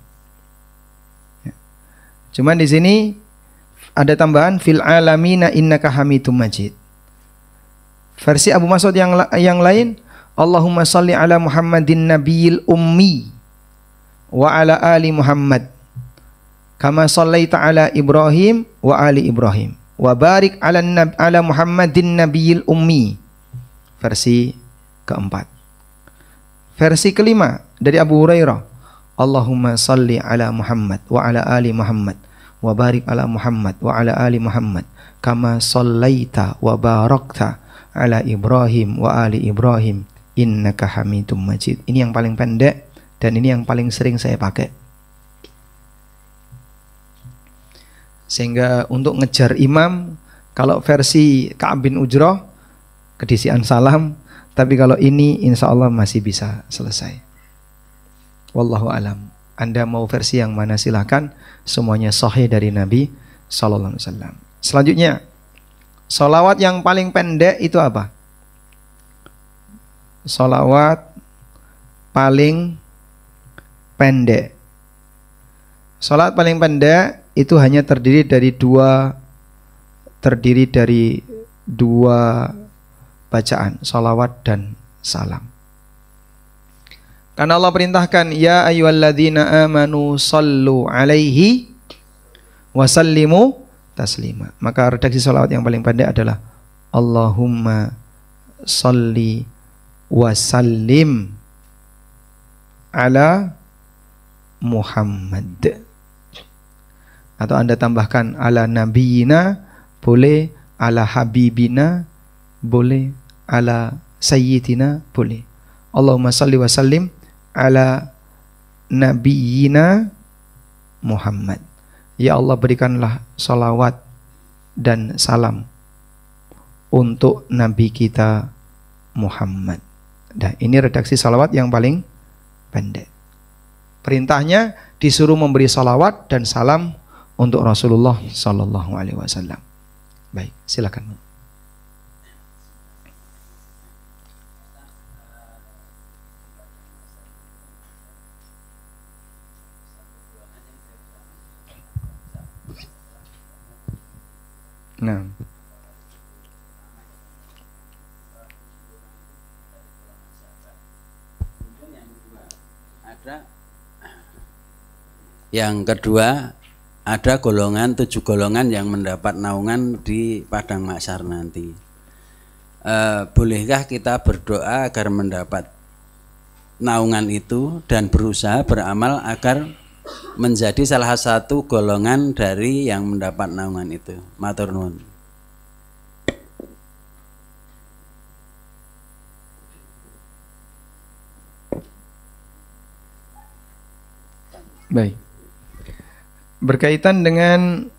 Cuman di sini ada tambahan fil alamina innaka Hamidum Majid. Versi Abu Mas'ud yang lain, Allahumma salli ala Muhammadin nabiyil ummi wa ala ali Muhammad kama sallaita ala Ibrahim wa ali Ibrahim wa barik ala Muhammadin nabiyil ummi. Versi keempat. Versi kelima dari Abu Hurairah, Allahumma salli ala Muhammad wa ala ali Muhammad wa barik ala Muhammad wa ala ali Muhammad kama sallaita wa barakta ala Ibrahim wa ali Ibrahim innaka Hamidum Majid. Ini yang paling pendek dan ini yang paling sering saya pakai. Sehingga untuk ngejar imam, kalau versi Ka'ab bin Ujrah kedisian salam, tapi kalau ini insya Allah masih bisa selesai. Wallahu alam. Anda mau versi yang mana silahkan, semuanya sahih dari Nabi sallallahu alaihi wasallam. Selanjutnya, sholawat yang paling pendek itu apa? Sholawat paling pendek. Sholawat paling pendek itu hanya terdiri dari dua bacaan, sholawat dan salam. Karena Allah perintahkan, ya ayyuhalladzina amanu sallu alaihi wa sallimu taslima. Maka redaksi sholawat yang paling pendek adalah Allahumma salli wa sallim ala Muhammad. Atau Anda tambahkan ala nabiyina boleh, ala habibina boleh, ala sayyidina boleh. Allahumma salli wa sallim ala nabiyina Muhammad. Ya Allah, berikanlah salawat dan salam untuk Nabi kita Muhammad. Nah, ini redaksi salawat yang paling pendek. Perintahnya disuruh memberi salawat dan salam untuk Rasulullah Sallallahu Alaihi Wasallam. Baik, silakan. Nah, yang kedua, ada golongan 7 golongan yang mendapat naungan di padang mahsyar nanti. Bolehkah kita berdoa agar mendapat naungan itu dan berusaha beramal agar menjadi salah satu golongan dari yang mendapat naungan itu? Matur nuwun. baik. Berkaitan dengan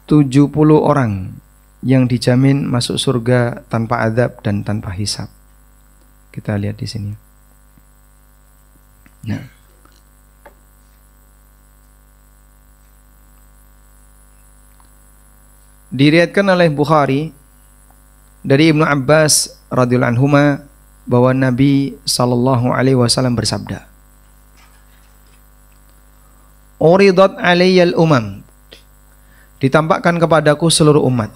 70 orang yang dijamin masuk surga tanpa azab dan tanpa hisab. Kita lihat di sini. Nah, diriwayatkan oleh Bukhari dari Ibnu Abbas radhiyallahu anhuma bahwa Nabi sallallahu alaihi wasallam bersabda, "Uridat alayyal umam." Ditampakkan kepadaku seluruh umat.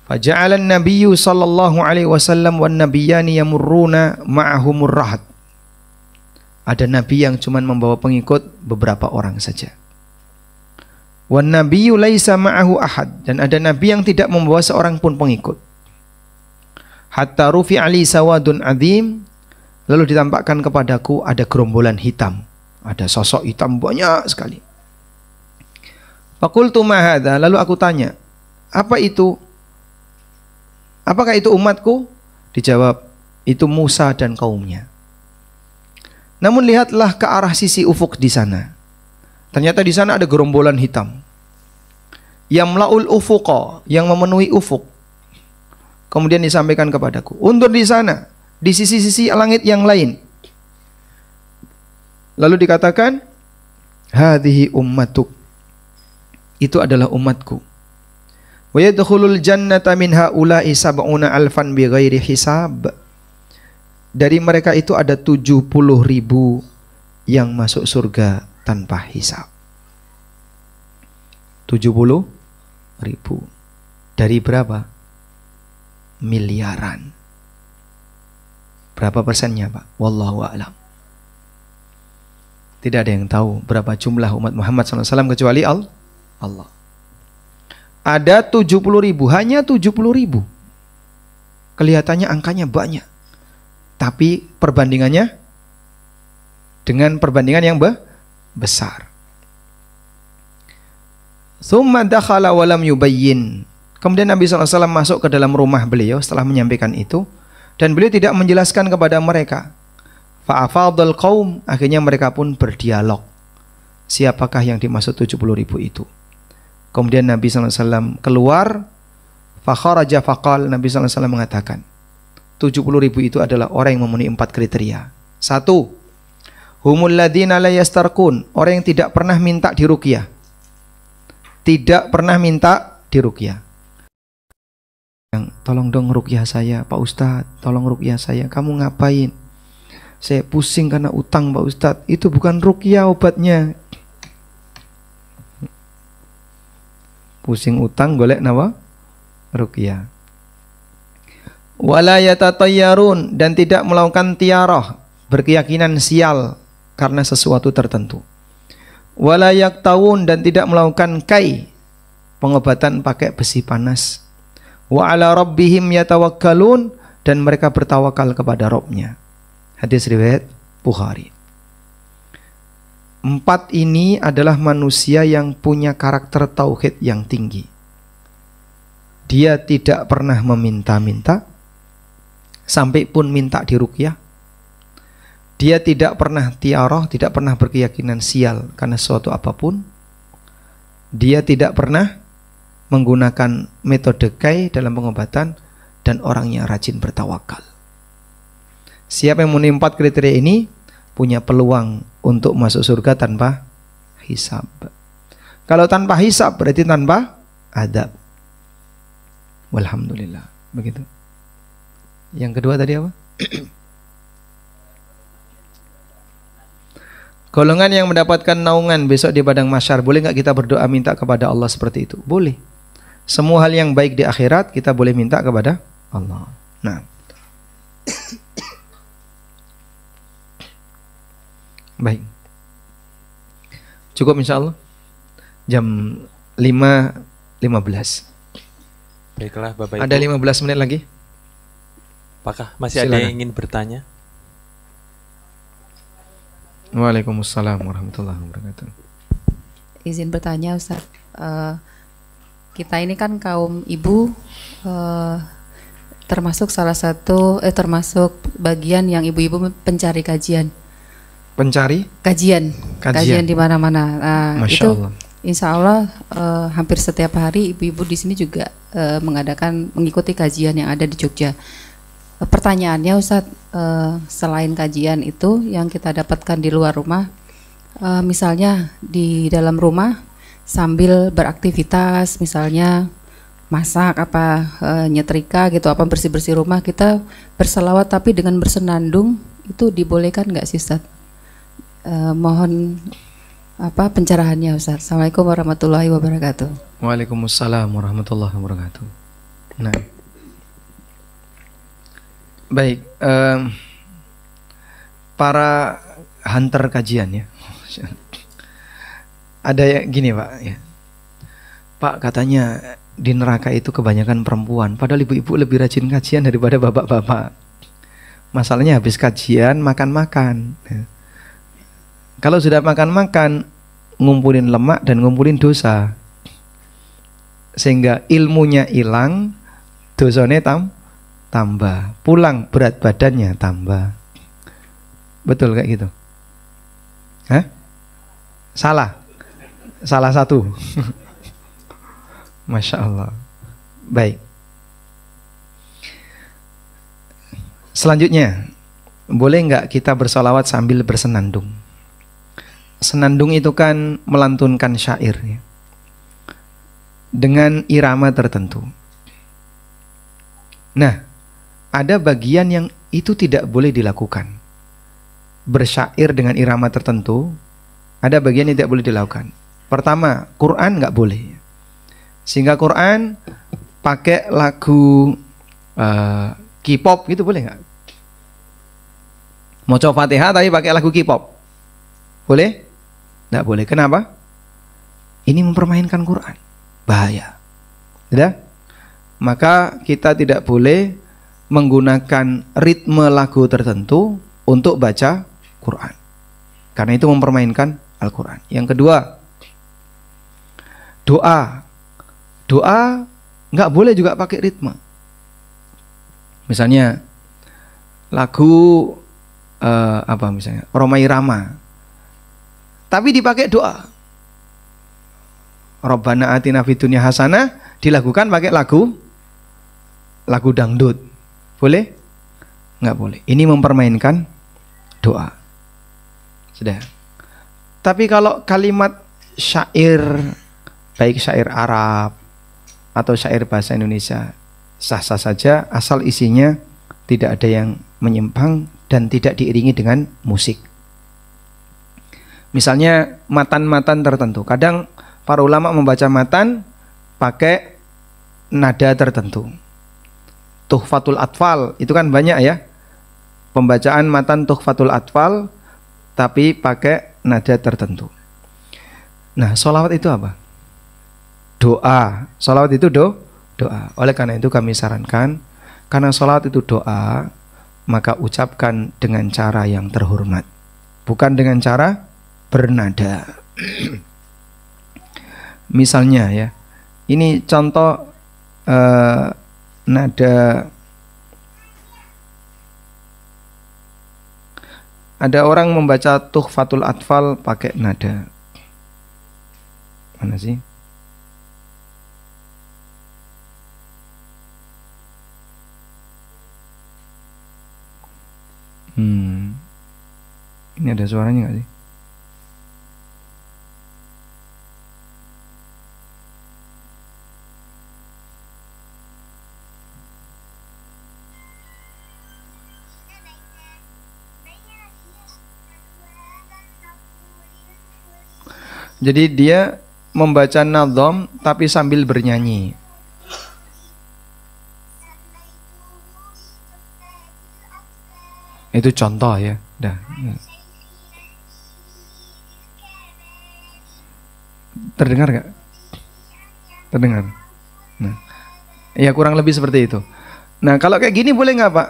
Faja'ala an-nabiyyu sallallahu alaihi wasallam wan nabiyyani yamurruna ma'ahumur rahat. Ada nabi yang cuma membawa pengikut beberapa orang saja. Wan nabiyyu laisa ma'ahu ahad, dan ada nabi yang tidak membawa seorang pun pengikut. Hatta rufi ali sawadun adzim, lalu ditampakkan kepadaku ada gerombolan hitam, ada sosok hitam banyak sekali. Faqultu ma hadza, lalu aku tanya, apa itu? Apakah itu umatku? Dijawab, itu Musa dan kaumnya. Namun lihatlah ke arah sisi ufuk di sana. Ternyata di sana ada gerombolan hitam. Yamla'ul ufuqa, yang memenuhi ufuk. Kemudian disampaikan kepadaku, undur di sana, di sisi-sisi langit yang lain. Lalu dikatakan, hadhihi ummatuk, itu adalah umatku. Wa yadkhulul jannata min haula'i sab'una alfan bighairi hisab. Dari mereka itu ada 70.000 yang masuk surga tanpa hisab. 70.000. Dari berapa? Miliaran. Berapa persennya, Pak? Wallahu a'lam. Tidak ada yang tahu berapa jumlah umat Muhammad SAW kecuali Allah. Ada 70.000, hanya 70.000. Kelihatannya angkanya banyak, tapi perbandingannya dengan perbandingan yang besar. Tsumma dakhala wa lam yubayyin. Kemudian Nabi SAW masuk ke dalam rumah beliau setelah menyampaikan itu, dan beliau tidak menjelaskan kepada mereka. Fa'afadhal qaum, akhirnya mereka pun berdialog. Siapakah yang dimaksud 70.000 itu? Kemudian Nabi SAW keluar, fakharaja faqal, Nabi SAW mengatakan, 70.000 itu adalah orang yang memenuhi 4 kriteria. 1. Humul ladzina la yastarqun, orang yang tidak pernah minta diruqyah. Tidak pernah minta diruqyah. Yang tolong dong ruqyah saya, Pak Ustadz, tolong ruqyah saya. Kamu ngapain? Saya pusing karena utang, Pak Ustadz. Itu bukan ruqyah obatnya. Pusing utang golek napa? Ruqyah. Wala yatatayyarun, dan tidak melakukan tiarah, berkeyakinan sial karena sesuatu tertentu. Wala yaktawun, dan tidak melakukan kai, pengobatan pakai besi panas. Wa ala rabbihim yatawakkalun, dan mereka bertawakal kepada Rabbnya. Hadis riwayat Bukhari. 4 ini adalah manusia yang punya karakter tauhid yang tinggi. Dia tidak pernah meminta-minta, sampai pun minta diruqyah. Dia tidak pernah tiarah, tidak pernah berkeyakinan sial karena sesuatu apapun. Dia tidak pernah menggunakan metode kai dalam pengobatan, dan orangnya rajin bertawakal. Siapa yang memenuhi 4 kriteria ini punya peluang untuk masuk surga tanpa hisab. Kalau tanpa hisab berarti tanpa adab. Walhamdulillah. Begitu. Yang kedua tadi apa? Golongan yang mendapatkan naungan besok di padang mahsyar, boleh nggak kita berdoa minta kepada Allah seperti itu? Boleh. Semua hal yang baik di akhirat kita boleh minta kepada Allah. Nah, baik. Cukup insya Allah. Jam 5.15. Baiklah Bapak Ibu. Ada 15 menit lagi. Apakah masih Silakan. ada yang ingin bertanya? Waalaikumsalam warahmatullahi wabarakatuh. Izin bertanya Ustaz, kita ini kan kaum ibu, termasuk salah satu termasuk bagian yang ibu-ibu pencari kajian. Pencari Kajian di mana-mana. Nah, Masya itu Allah. Insya Allah hampir setiap hari ibu-ibu di sini juga mengikuti kajian yang ada di Jogja. Pertanyaannya Ustadz, selain kajian itu yang kita dapatkan di luar rumah, misalnya di dalam rumah sambil beraktivitas, misalnya masak apa, nyetrika gitu, apa bersih-bersih rumah, kita berselawat tapi dengan bersenandung, itu dibolehkan nggak sih Ustadz? Mohon apa pencerahannya Ustadz. Assalamualaikum warahmatullahi wabarakatuh. Waalaikumsalam warahmatullahi wabarakatuh. Nah, baik, para hunter kajian ya, ada yang gini Pak ya, Pak katanya di neraka itu kebanyakan perempuan, padahal ibu-ibu lebih rajin kajian daripada bapak-bapak. Masalahnya habis kajian makan-makan. Kalau sudah makan-makan, ngumpulin lemak dan ngumpulin dosa, sehingga ilmunya hilang, dosanya tambah, pulang berat badannya tambah. Betul kayak gitu? Hah? Salah satu. Masya Allah. Baik. Selanjutnya, boleh nggak kita bersolawat sambil bersenandung? Senandung itu kan melantunkan syair ya, dengan irama tertentu. Nah, ada bagian yang itu tidak boleh dilakukan. Bersyair dengan irama tertentu, ada bagian yang tidak boleh dilakukan. Pertama, Quran nggak boleh. Sehingga Quran pakai lagu K-pop gitu boleh nggak? Mau coba Fatihah tapi pakai lagu K-pop, boleh? Nggak boleh. Kenapa? Ini mempermainkan Quran, bahaya. Tidak? Maka kita tidak boleh menggunakan ritme lagu tertentu untuk baca Quran, karena itu mempermainkan Al-Quran. Yang kedua, doa nggak boleh juga pakai ritme. Misalnya lagu misalnya Roma Irama, tapi dipakai doa. Rabbana atina fid dunya hasanah dilakukan pakai lagu dangdut. Boleh? Nggak boleh. Ini mempermainkan doa. Sudah. Tapi kalau kalimat syair, baik syair Arab atau syair bahasa Indonesia, sah-sah saja asal isinya tidak ada yang menyimpang dan tidak diiringi dengan musik. Misalnya matan-matan tertentu. Kadang para ulama membaca matan pakai nada tertentu. Tuhfatul Atfal itu kan banyak ya, pembacaan matan Tuhfatul Atfal tapi pakai nada tertentu. Nah, sholawat itu apa? Doa. Sholawat itu doa. Oleh karena itu kami sarankan, karena sholawat itu doa, maka ucapkan dengan cara yang terhormat, bukan dengan cara bernada. Misalnya ya, ini contoh nada. Ada orang membaca Tuhfatul Atfal pakai nada. Mana sih? Ini ada suaranya nggak sih? Jadi dia membaca nadham tapi sambil bernyanyi. Itu contoh ya. Dah. Terdengar gak? Terdengar. Nah, ya kurang lebih seperti itu. Nah, kalau kayak gini boleh nggak Pak?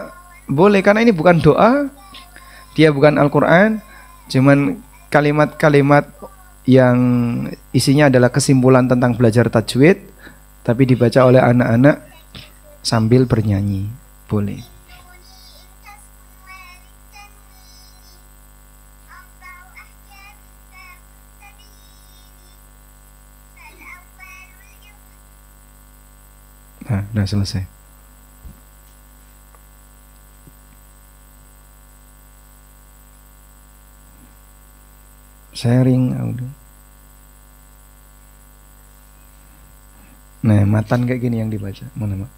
Boleh, karena ini bukan doa, dia bukan Al-Quran, cuman kalimat-kalimat yang isinya adalah kesimpulan tentang belajar tajwid, tapi dibaca oleh anak-anak sambil bernyanyi. Boleh. Nah, udah selesai. Sharing audio. Nah, matan kayak gini yang dibaca. Mana, Mak?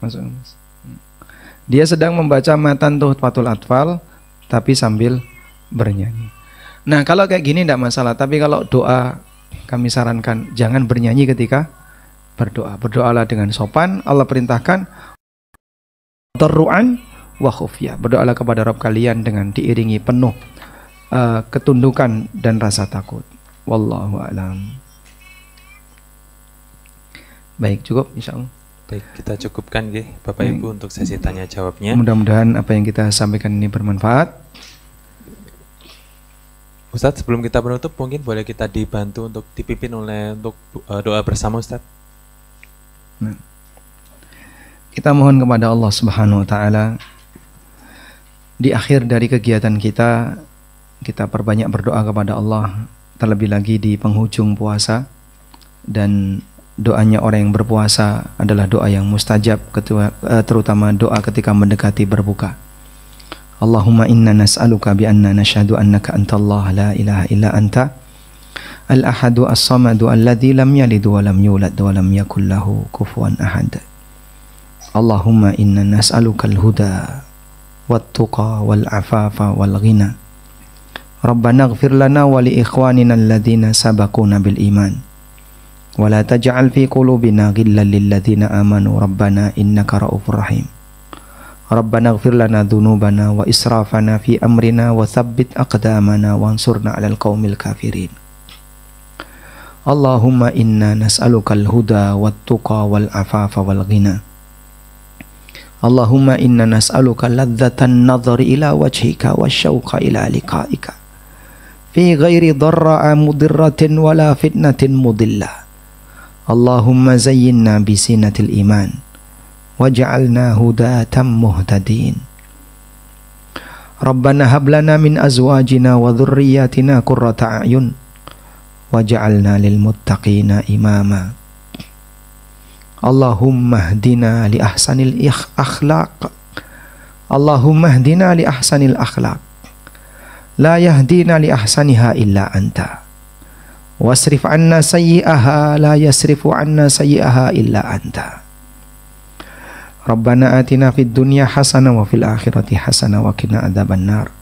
Masuk, Mas. Dia sedang membaca matan Tuhfatul Atfal tapi sambil bernyanyi. Nah, kalau kayak gini tidak masalah, tapi kalau doa kami sarankan jangan bernyanyi ketika berdoa. Berdoalah dengan sopan. Allah perintahkan darru'an wa khufya. Berdoalah kepada Rabb kalian dengan diiringi penuh ketundukan dan rasa takut. Wallahu a'lam. Baik, cukup insyaallah. Baik, kita cukupkan nggih Bapak Ibu untuk sesi tanya jawabnya. Mudah-mudahan apa yang kita sampaikan ini bermanfaat. Ustadz, sebelum kita menutup mungkin boleh kita dibantu untuk dipimpin oleh doa bersama Ustadz. Nah, kita mohon kepada Allah Subhanahu wa taala di akhir dari kegiatan kita perbanyak berdoa kepada Allah, terlebih lagi di penghujung puasa, dan doanya orang yang berpuasa adalah doa yang mustajab, terutama doa ketika mendekati berbuka. Allahumma inna nas'aluka bi anna nashhadu annaka antallah la ilaha illa anta al-ahadu as-samadu alladzi lam yalid wa lam yulad wa lam yakul lahu kufuwan ahad. Allahumma inna nas'aluka al-huda wat-tuqa wal-afafa wal-ghina. Rabbana ighfir lana wa li ikhwanina alladhina sabaquna bil iman. Wa la taj'al fi qulubina ghillan lil ladzina amanu rabbana innaka ra'ufur rahim. Rabbana ighfir lana dhunubana wa israfana fi amrina wa tsabbit aqdamana wansurna 'alal qaumil kafirin. Allahumma inna nas'alukal huda wat-tuqa wal afafa wal ghina. Allahumma inna nas'aluka ladzatan nadhari ila wajhika wasyauqa ila liqa'ika fi ghairi dharra'a mudirratin wala fitnatin mudillah. Allahumma zayyinna bisinatil iman waj'alna hudatan muhtadin. Rabbana hab lana min azwajina wa dhurriyyatina qurrata a'yun waj'alna lil muttaqina imama. Allahumma hdina li ahsanil akhlaq. Allahumma hdina li ahsanil akhlaq. La yahdina li ahsaniha illa anta. Wasrif anna sayyi'aha la yasrifu anna sayyi'aha illa anta. Rabbana atina fid dunya hasanah wa fil akhirati hasanah wa qina adzaban nar.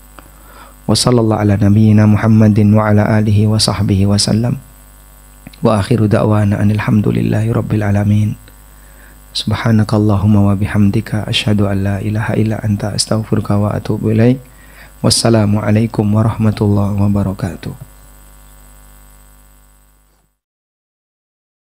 Wa sallallahu ala nabiyyina Muhammadin wa ala alihi wa sahbihi wa sallam. Wa akhiru da'wana anil hamdulillahi rabbil alamin. Subhanakallahumma wa bihamdika asyhadu an la ilaha illa anta astaghfiruka wa atubu ilaik. Wassalamu alaikum warahmatullahi wabarakatuh.